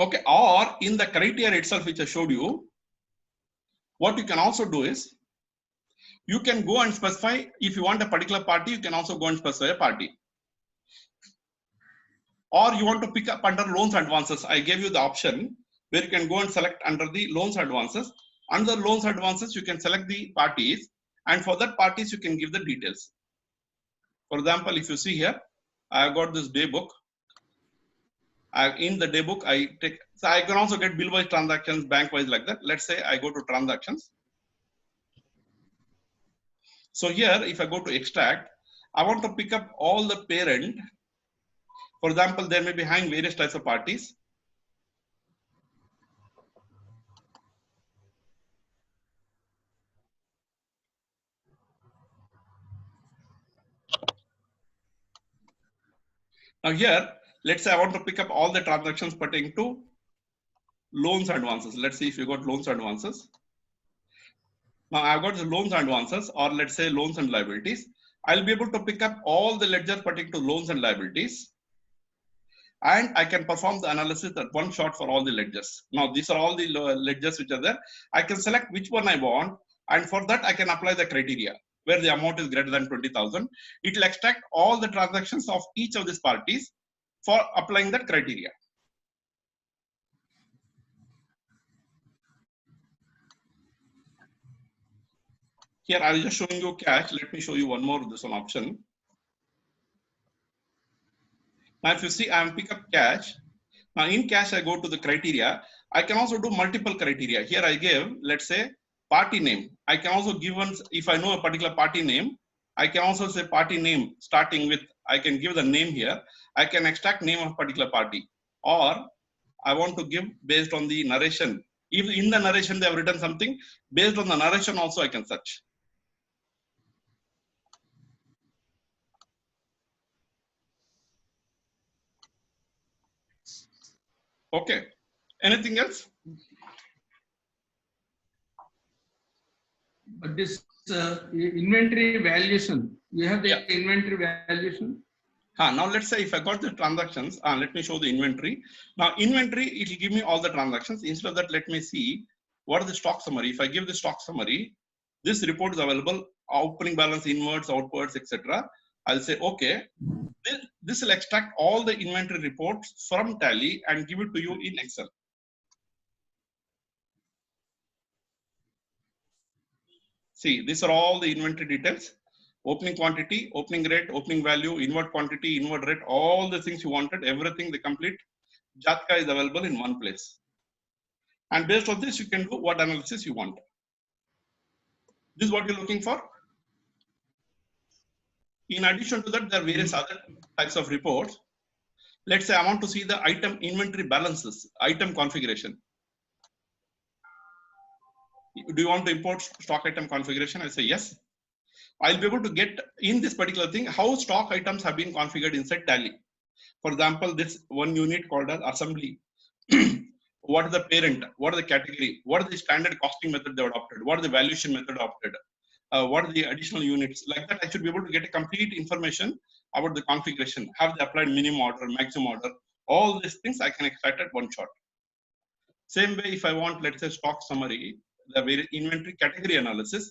Okay, or in the criteria itself, which I showed you, what you can also do is, you can go and specify, if you want a particular party, you can also go and specify a party. Or you want to pick up under loans advances. I gave you the option where you can go and select under the loans advances. Under loans advances, you can select the parties, and for that parties, you can give the details. For example, if you see here, I have got this day book. In the day book, I take, so I can also get bill-wise transactions, bank-wise like that. Let's say I go to transactions. So here, if I go to extract, I want to pick up all the parent. For example, there may be having various types of parties. Now here, let's say I want to pick up all the transactions pertaining to loans advances. Let's see if you got loans advances. Now I've got the loans advances, or let's say loans and liabilities. I'll be able to pick up all the ledgers pertaining to loans and liabilities. And I can perform the analysis at one shot for all the ledgers. Now, these are all the ledgers which are there. I can select which one I want. And for that, I can apply the criteria where the amount is greater than 20,000. It will extract all the transactions of each of these parties for applying that criteria. Here, I'll just showing you cash. Let me show you one more, this one option. Now, if you see, I'm pick up cash. Now, in cash, I go to the criteria. I can also do multiple criteria. Here, I give, let's say, party name. I can also give one, if I know a particular party name, I can also say party name starting with, I can give the name here. I can extract name of particular party. Or I want to give based on the narration. If in the narration they have written something, based on the narration also I can search. Okay. Anything else? But this inventory valuation, you have the inventory valuation? Now let's say if I got the transactions, let me show the inventory. Now inventory, it will give me all the transactions. Instead of that, let me see what is the stock summary. If I give the stock summary, this report is available, opening balance, inwards, outwards, etc. I'll say, okay, this will extract all the inventory reports from Tally and give it to you in Excel. See, these are all the inventory details. Opening quantity, opening rate, opening value, inward quantity, inward rate, all the things you wanted, everything, the complete Jatka is available in one place. And based on this, you can do what analysis you want. This is what you're looking for. In addition to that, there are various other types of reports. Let's say I want to see the item inventory balances, item configuration. Do you want to import stock item configuration? I say yes. I'll be able to get in this particular thing how stock items have been configured inside Tally. For example, this one unit called as assembly. What is the parent? What is the category? What is the standard costing method they adopted? What is the valuation method adopted? What are the additional units? Like that, I should be able to get a complete information about the configuration. Have they applied minimum order, maximum order? All these things I can extract at one shot. Same way, if I want, let's say, stock summary, the various inventory category analysis.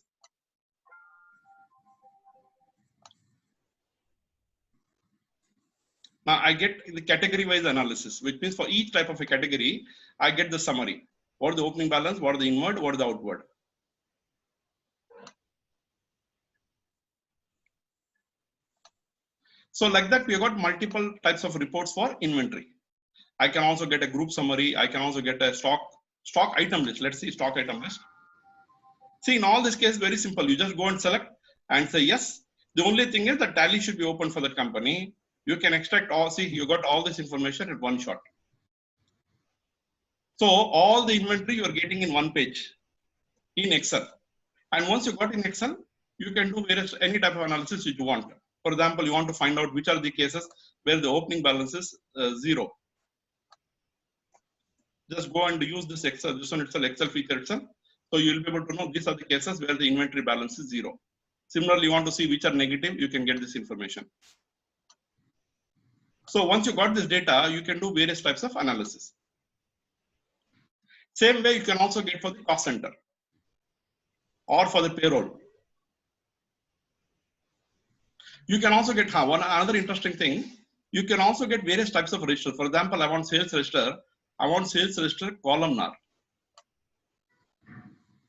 Now I get the category wise analysis, which means for each type of a category, I get the summary. What is the opening balance? What is the inward? What is the outward? So like that, we have got multiple types of reports for inventory. I can also get a group summary. I can also get a stock item list. Let's see stock item list. See, in all this case, very simple. You just go and select and say yes. The only thing is that Tally should be open for that company. You can extract all, see, you got all this information at one shot. So all the inventory you are getting in one page in Excel. And once you got in Excel, you can do various, any type of analysis which you want. For example, you want to find out which are the cases where the opening balance is 0. Just go and use this Excel, this one itself, Excel feature itself. So you will be able to know these are the cases where the inventory balance is 0. Similarly, you want to see which are negative, you can get this information. So once you got this data, you can do various types of analysis. Same way you can also get for the cost center or for the payroll. You can also get another interesting thing. You can also get various types of register. For example, I want sales register. I want sales register columnar.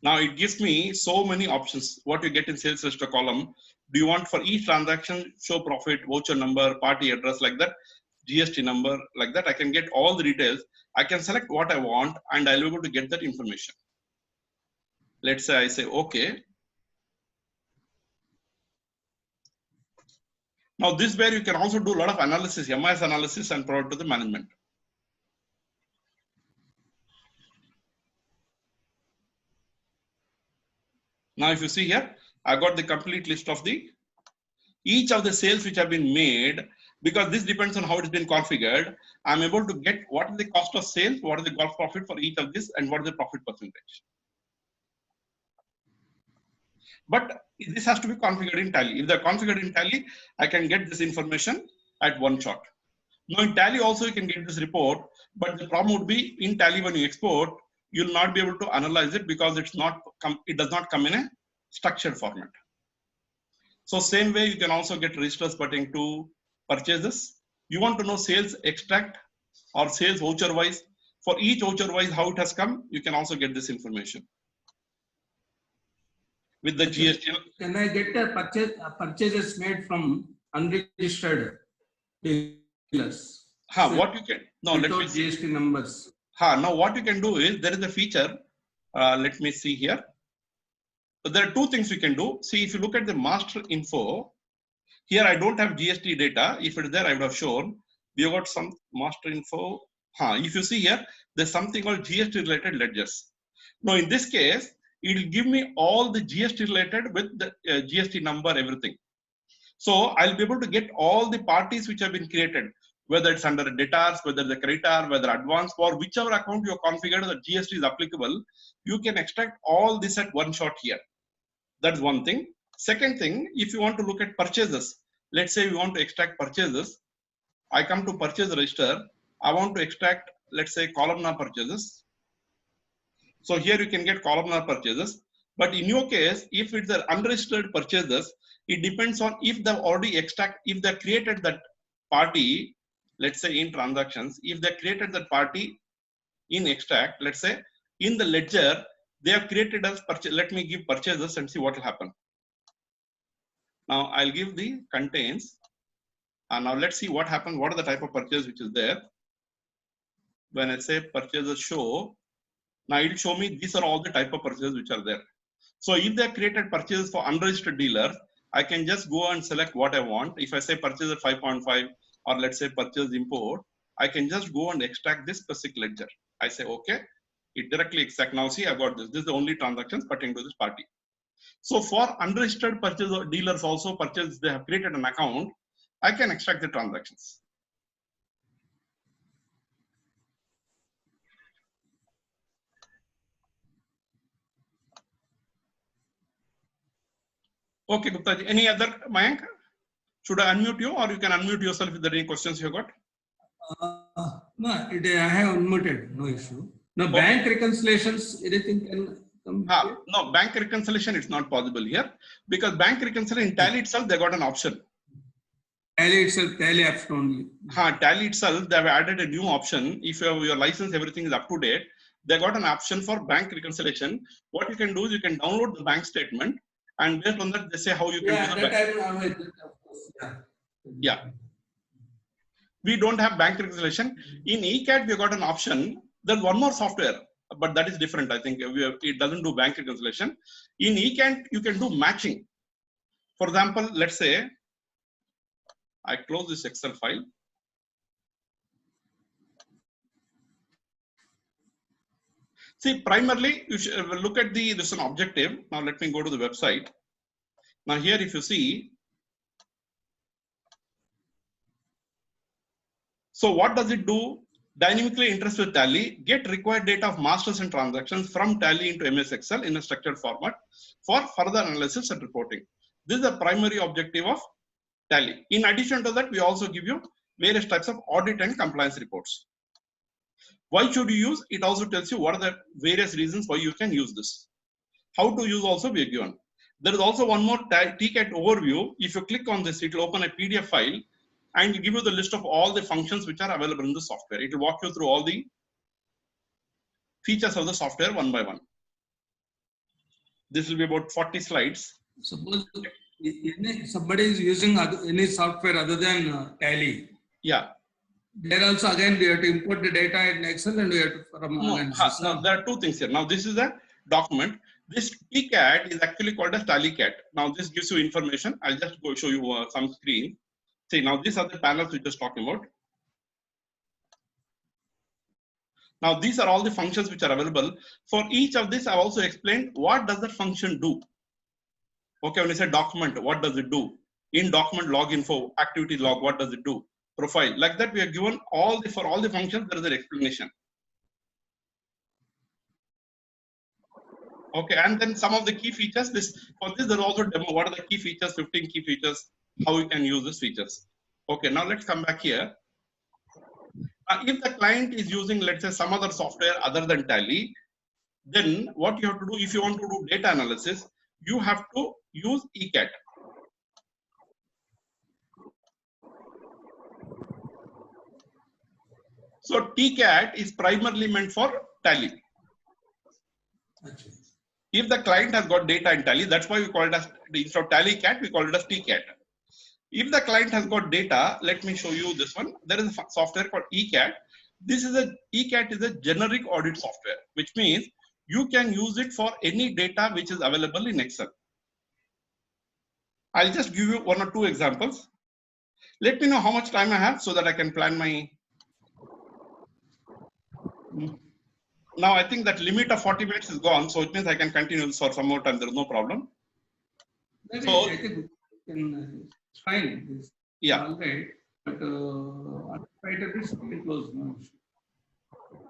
Now it gives me so many options. What you get in sales register column. Do you want for each transaction show profit, voucher number, party address, like that, GST number, like that? I can get all the details. I can select what I want and I'll be able to get that information. Let's say I say okay. Now this where you can also do a lot of analysis, MIS analysis, and provide to the management. Now if you see here, I got the complete list of each of the sales which have been made. Because this depends on how it has been configured, I'm able to get what is the cost of sales, what is the gross profit for each of this, and what is the profit percentage. But this has to be configured in Tally. If they're configured in Tally, I can get this information at one shot. Now in Tally also you can get this report, but the problem would be in Tally when you export, you'll not be able to analyze it because it does not come in a structured format. So same way you can also get registers pertaining to purchases. You want to know sales extract or sales voucher wise. For each voucher wise how it has come, you can also get this information. With the GST. Can I get a purchases made from unregistered dealers? What you can now let me see. GST numbers. Now what you can do is there is a feature. Let me see here. So there are two things we can do. See, if you look at the master info, here I don't have GST data. If it's there, I would have shown. We have got some master info. If you see here, there's something called GST related ledgers. Now in this case, it will give me all the GST related with the GST number, everything. So I'll be able to get all the parties which have been created, whether it's under debtors, whether the creditor, whether advance, for whichever account you have configured that GST is applicable, you can extract all this at one shot here. That's one thing. Second thing, if you want to look at purchases, let's say we want to extract purchases. I come to purchase register. I want to extract, let's say, columnar purchases. So here you can get columnar purchases. But in your case, if it's an unregistered purchases, it depends on if they've already if they created that party, let's say in transactions, if they created that party in extract, let's say in the ledger, they have created as purchase. Let me give purchases and see what will happen. Now I'll give the contains. And now let's see what happens. What are the type of purchase which is there? When I say purchases show, now it will show me these are all the type of purchases which are there. So if they created purchases for unregistered dealers, I can just go and select what I want. If I say purchase at 5.5 or let's say purchase import, I can just go and extract this specific ledger. I say okay. It directly extract. Now see, I've got this. This is the only transactions pertaining to this party. So for unregistered purchase dealers also purchase, they have created an account. I can extract the transactions. Okay, Gupta, any other, Mayank? Should I unmute you or you can unmute yourself if there are any questions you got? No, I have unmuted, no issue. No, okay. Bank reconciliations, anything can come here? No, bank reconciliation, it's not possible here because bank reconciliation in Tally itself, they got an option. Tally itself, Tally apps only. Tally itself, they have added a new option. If you have your license, everything is up to date. They got an option for bank reconciliation. What you can do is you can download the bank statement and based on that, they say how you can do the bank. Yeah. We don't have bank reconciliation. In ECAT, we got an option. There's one more software, but that is different. I think it doesn't do bank reconciliation. In ECAT, you can do matching. For example, let's say I close this Excel file. See, primarily, you should look at this is an objective. Now, let me go to the website. Now, here, if you see, so what does it do? Dynamically interest with Tally, get required data of masters and transactions from Tally into MS Excel in a structured format for further analysis and reporting. This is the primary objective of Tally. In addition to that, we also give you various types of audit and compliance reports. Why should you use? It also tells you what are the various reasons why you can use this. How to use also we are given. There is also one more TCAT overview. If you click on this, it will open a PDF file and give you the list of all the functions which are available in the software. It will walk you through all the features of the software one by one. This will be about 40 slides. Suppose somebody is using any software other than Tally. Yeah. There also again we have to import the data in Excel and we have to no, there are two things here. Now this is a document. This TCAT is actually called as TallyCat. Now this gives you information. I'll just go show you some screen. See, now these are the panels we just talking about. Now these are all the functions which are available. For each of this, I've also explained what does that function do. Okay, when you say document, what does it do? In document log info, activity log, what does it do? Profile, like that we are given for all the functions, there is an explanation. Okay, and then some of the key features. For this there is also demo. What are the key features? 15 key features. How you can use these features. Okay, now let's come back here. If the client is using, let's say, some other software other than Tally, then what you have to do, if you want to do data analysis, you have to use ECAT. So TCAT is primarily meant for Tally. If the client has got data in Tally, that's why we call it as, instead of Tally Cat, we call it as TCAT. If the client has got data, let me show you this one. There is a software called ECAT. ECAT is a generic audit software, which means you can use it for any data which is available in Excel. I'll just give you one or two examples. Let me know how much time I have so that I can plan my. Now I think that limit of 40 minutes is gone, so it means I can continue this for some more time. There is no problem. So I think it's fine. It's yeah. All right, but close now.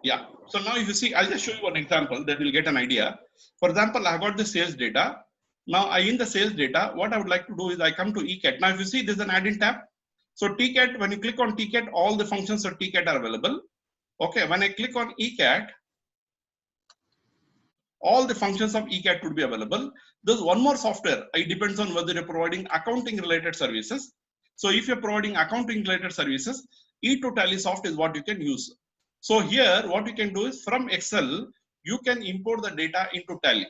Yeah. So now if you see, I'll just show you one example that will get an idea. For example, I got the sales data. Now in the sales data, what I would like to do is I come to ECAT. Now if you see, there's an add-in tab. So TCAT, when you click on TCAT, all the functions of TCAT are available. Okay, when I click on ECAT, all the functions of ECAT would be available. There's one more software. It depends on whether you're providing accounting related services. So if you're providing accounting related services, E2TallySoft is what you can use. So here, what you can do is from Excel, you can import the data into Tally.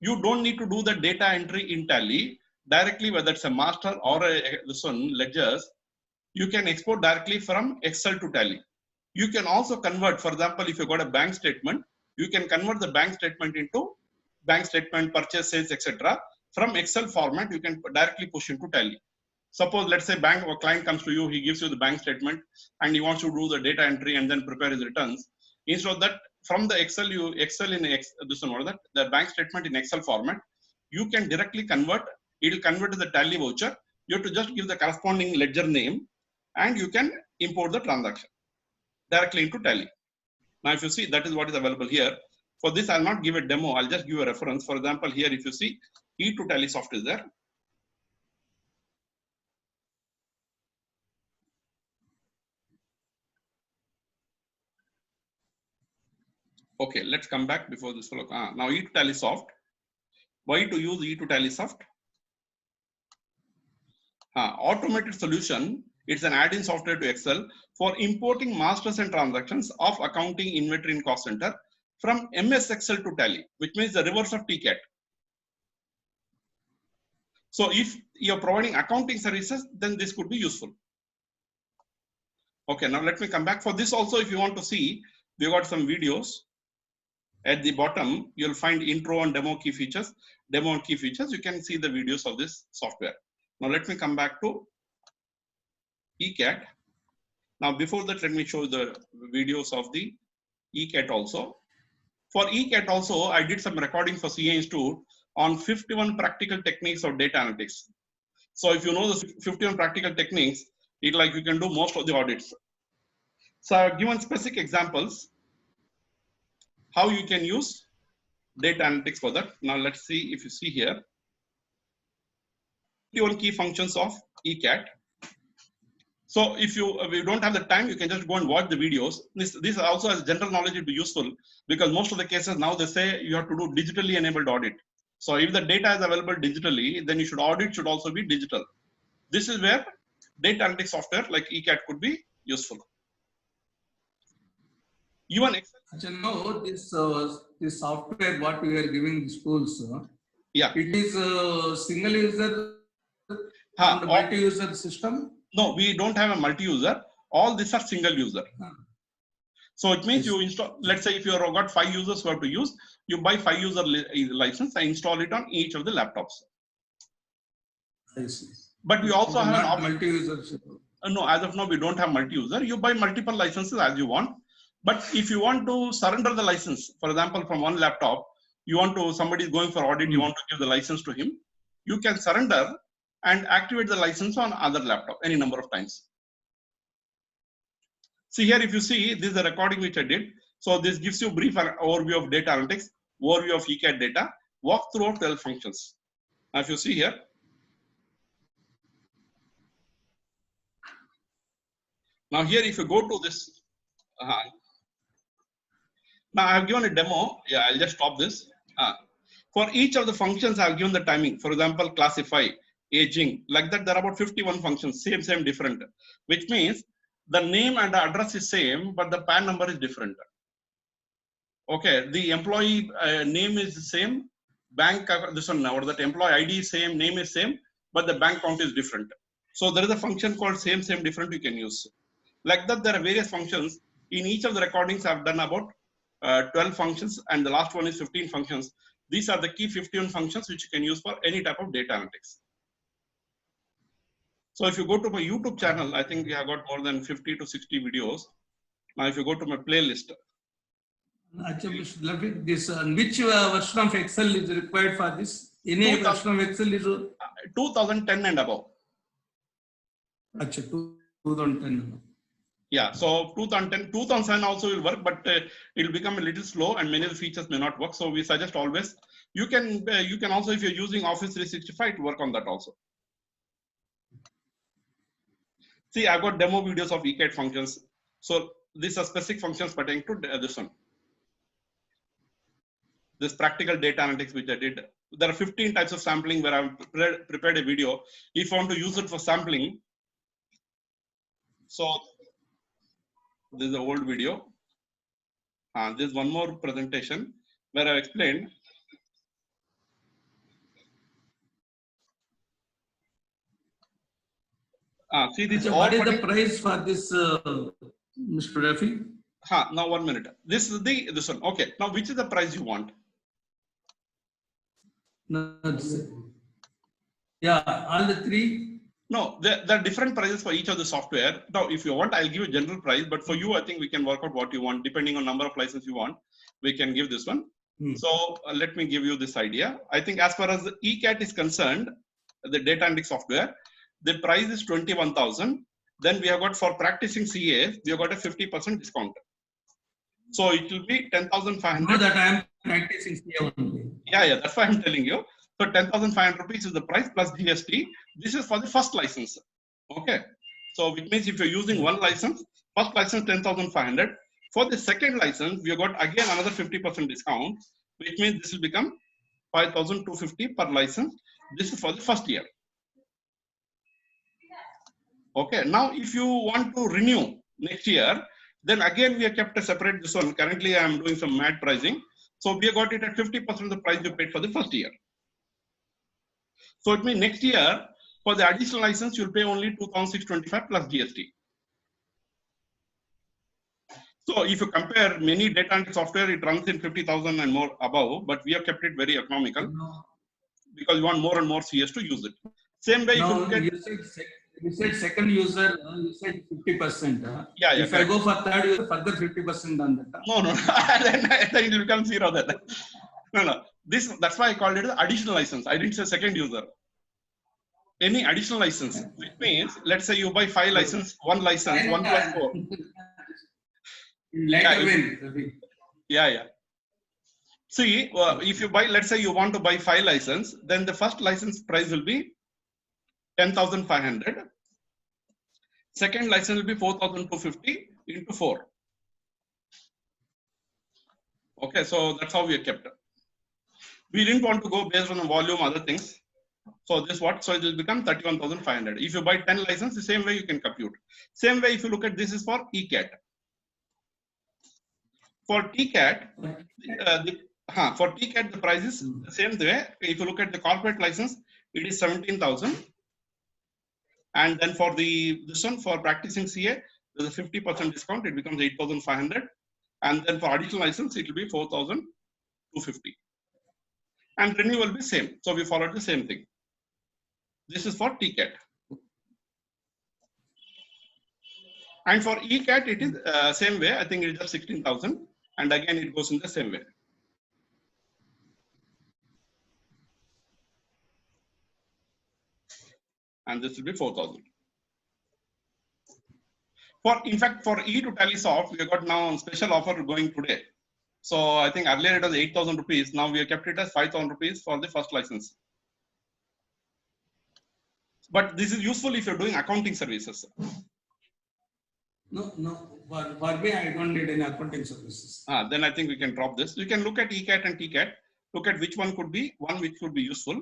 You don't need to do the data entry in Tally directly, whether it's a master or this one ledgers. You can export directly from Excel to Tally. You can also convert, for example, if you got a bank statement, you can convert the bank statement into bank statement, purchase, sales, etc. From Excel format, you can directly push into Tally. Suppose, let's say, bank or client comes to you, he gives you the bank statement and he wants to do the data entry and then prepare his returns. Instead of that, from the Excel, the bank statement in Excel format, you can directly convert. It will convert to the Tally voucher. You have to just give the corresponding ledger name and you can import the transaction directly into Tally. Now, if you see, that is what is available here. For this, I'll not give a demo. I'll just give a reference. For example, here, if you see, E2TallySoft is there. Okay, let's come back before this. Now, E2TallySoft. Why to use E2TallySoft? Automated solution. It's an add-in software to Excel for importing masters and transactions of accounting, inventory, and cost center from MS Excel to Tally, which means the reverse of TCAT. So if you're providing accounting services, then this could be useful. Okay, now let me come back. For this also, if you want to see, we got some videos. At the bottom, you'll find intro and demo key features. Demo and key features, you can see the videos of this software. Now let me come back to ECAT. Now before that, let me show the videos of the ECAT also. For ECAT also, I did some recording for CA Institute on 51 practical techniques of data analytics. So if you know the 51 practical techniques, it like you can do most of the audits. So I've given specific examples how you can use data analytics for that. Now let's see if you see here. 51 key functions of ECAT. So if you don't have the time, you can just go and watch the videos. This also as general knowledge will be useful because most of the cases now they say you have to do digitally enabled audit. So if the data is available digitally, then audit should also be digital. This is where data analytics software like ECAT could be useful. Even Excel. No, this software what we are giving the schools, yeah, it is a single user and multi-user system. No, we don't have a multi-user. All these are single user. So it means you install, let's say if you have got 5 users who have to use, you buy 5 user license and install it on each of the laptops. I see. But we also have an multi-user. No, as of now, we don't have multi-user. You buy multiple licenses as you want. But if you want to surrender the license, for example, from one laptop, you want to, somebody is going for audit, you want to give the license to him, you can surrender and activate the license on other laptop any number of times. See here, if you see, this is a recording which I did. So this gives you brief overview of data analytics, overview of ECAT data, walk through 12 functions. Now if you see here, now here if you go to this, now I have given a demo. Yeah, I'll just stop this. For each of the functions, I have given the timing. For example, classify, aging, like that. There are about 51 functions, same, different. Which means the name and the address is same, but the PAN number is different. Okay, the employee name is the same, bank this one or that employee ID is same, name is same, but the bank account is different. So there is a function called same, different you can use. Like that, there are various functions. In each of the recordings, I've done about 12 functions, and the last one is 15 functions. These are the key 51 functions which you can use for any type of data analytics. So if you go to my YouTube channel, I think I have got more than 50 to 60 videos. Now, if you go to my playlist, this which version of Excel is required for this? Any version of Excel is 2010 and above. 2010. Yeah, so 2010, 2007 also will work, but it will become a little slow and many of the features may not work. So we suggest always, you can also, if you're using Office 365, work on that also. See, I've got demo videos of ECAT functions. So these are specific functions pertaining to this one. This practical data analytics which I did. There are 15 types of sampling where I've prepared a video. If you want to use it for sampling, so this is an old video. There's one more presentation where I explained. See this. What is the price for this, Mr. Rafi? Now 1 minute. This is this one. Okay. Now which is the price you want? No, yeah, all the three. No, there are different prices for each of the software. Now, if you want, I'll give you a general price, but for you, I think we can work out what you want. Depending on number of licenses you want, we can give this one. So let me give you this idea. I think as far as the ECAT is concerned, the data analytics software, the price is 21,000. Then we have got for practicing CA, we have got a 50% discount. So it will be 10,500. Know that I am practicing CA only. Yeah, that's why I'm telling you. So 10,500 rupees is the price plus GST. This is for the first license. Okay. So it means if you're using one license, first license 10,500. For the second license, we have got again another 50% discount, which means this will become 5,250 per license. This is for the first year. Okay. Now, if you want to renew next year, then again we have kept a separate this one. Currently, I am doing some mad pricing. So we have got it at 50% of the price you paid for the first year. So it means next year, for the additional license, you'll pay only 2,625 plus GST. So if you compare many data analytics software, it runs in 50,000 and more above, but we have kept it very economical because we want more and more CS to use it. Same way, no, if you look at, you said second user, you said 50%. Yeah, if correct. I go for third user, further 50% on that. No, then it will become zero then. No. That's why I called it additional license. I didn't say second user. Any additional license, which means, let's say you buy 5 license, 1 license, 1 plus 4. Yeah. See, if you buy, let's say you want to buy 5 license, then the first license price will be 10,500. Second license will be 4,250 into 4. Okay, so that's how we are kept. We didn't want to go based on the volume, other things. So this what? So it will become 31,500. If you buy 10 license, the same way you can compute. Same way, if you look at this is for ECAT. For TCAT, for TCAT the price is the same way. If you look at the corporate license, it is 17,000. And then for this one for practicing CA, there's a 50% discount. It becomes 8,500. And then for additional license, it will be 4,250. And renewal will be same. So we followed the same thing. This is for TCAT. And for ECAT, it is same way. I think it is just 16,000. And again, it goes in the same way. And this will be 4,000. In fact, for E to TallySoft, we have got now a special offer going today. So I think earlier it was 8,000 rupees. Now we have kept it as 5,000 rupees for the first license. But this is useful if you're doing accounting services. No. For me, I don't need any accounting services. Then I think we can drop this. You can look at ECAT and TCAT. Look at which one could be useful.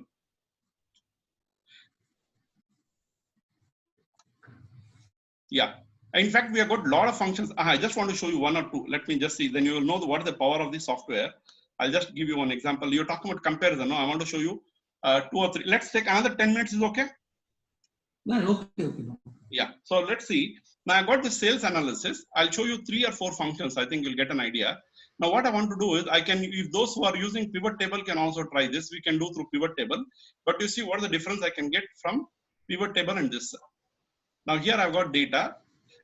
Yeah. In fact, we have got a lot of functions. I just want to show you one or two. Let me just see. Then you will know what is the power of the software. I'll just give you one example. You're talking about comparison. No, I want to show you 2 or 3. Let's take another 10 minutes. Is okay? No, okay. Yeah. So let's see. Now I got the sales analysis. I'll show you 3 or 4 functions. I think you'll get an idea. Now what I want to do is if those who are using pivot table can also try this. We can do through pivot table. But you see what is the difference I can get from pivot table and this. Now here I've got data.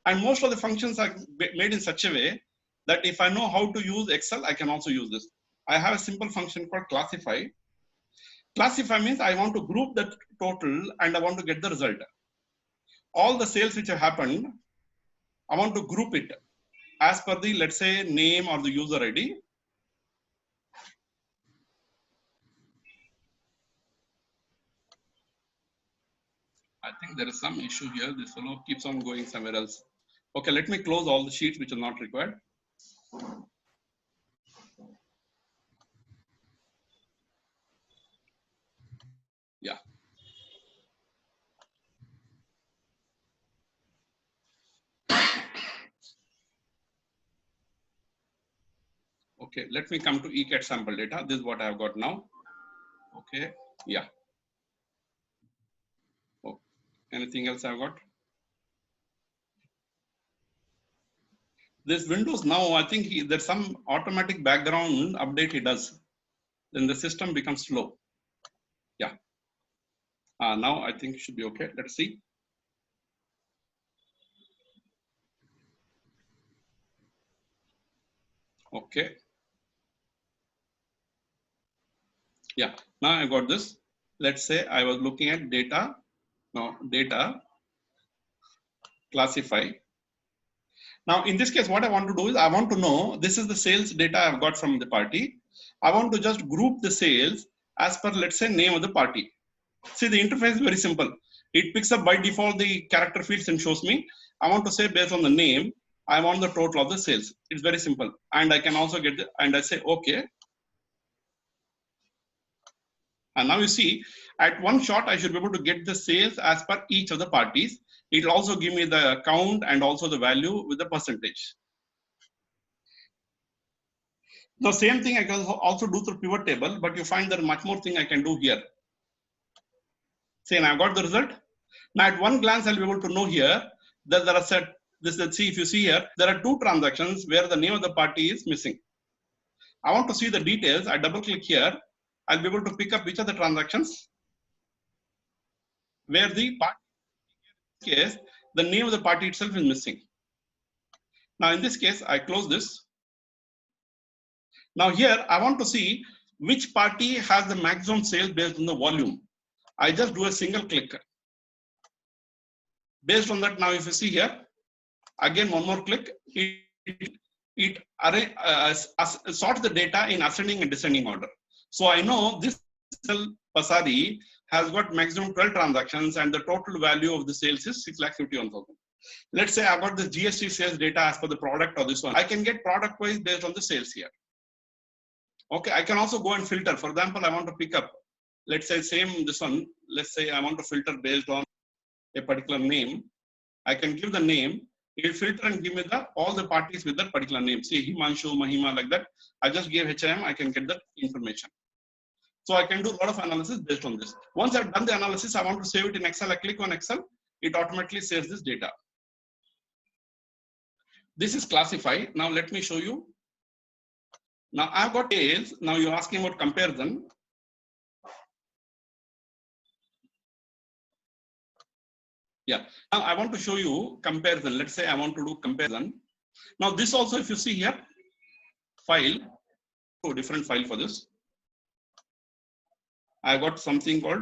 And most of the functions are made in such a way that if I know how to use Excel, I can also use this. I have a simple function called classify. Classify means I want to group the total and I want to get the result. All the sales which have happened, I want to group it as per the, let's say, name or the user ID. I think there is some issue here. This fellow keeps on going somewhere else. Okay, let me close all the sheets which are not required. Yeah. Okay, let me come to ECAT sample data. This is what I have got now. Okay, yeah. Oh, anything else I've got? This Windows now, I think there's some automatic background update he does. Then the system becomes slow. Yeah. Now I think it should be okay. Let's see. Okay. Yeah. Now I got this. Let's say I was looking at data. Now data classify. Now in this case, what I want to do is I want to know this is the sales data I've got from the party. I want to just group the sales as per, let's say, name of the party. See, the interface is very simple. It picks up by default the character fields and shows me. I want to say based on the name, I want the total of the sales. It's very simple. And I can also get the, and I say, okay. And now you see, at one shot, I should be able to get the sales as per each of the parties. It will also give me the count and also the value with the percentage. Now, same thing I can also do through pivot table, but you find there are much more thing I can do here. See, and I've got the result. Now, at one glance, I'll be able to know here that there are set. Let's see if you see here, there are 2 transactions where the name of the party is missing. I want to see the details. I double click here. I'll be able to pick up which are the transactions where the party case, the name of the party itself is missing. Now, in this case, I close this. Now here, I want to see which party has the maximum sales based on the volume. I just do a single click. Based on that, now if you see here, again, one more click, it sorts the data in ascending and descending order. So I know this Pasari has got maximum 12 transactions and the total value of the sales is 6,51,000. Let's say I got the GST sales data as per the product or this one. I can get product wise based on the sales here. Okay, I can also go and filter. For example, I want to pick up, let's say same this one. Let's say I want to filter based on a particular name. I can give the name. It will filter and give me all the parties with that particular name. See, Himanshu, Mahima, like that. I just gave HM, I can get that information. So I can do a lot of analysis based on this. Once I've done the analysis, I want to save it in Excel. I click on Excel. It automatically saves this data. This is classify. Now let me show you. Now I've got sales. Now you're asking about comparison. Yeah. Now I want to show you comparison. Let's say I want to do comparison. Now this also, if you see here, file, so different file for this. I got something called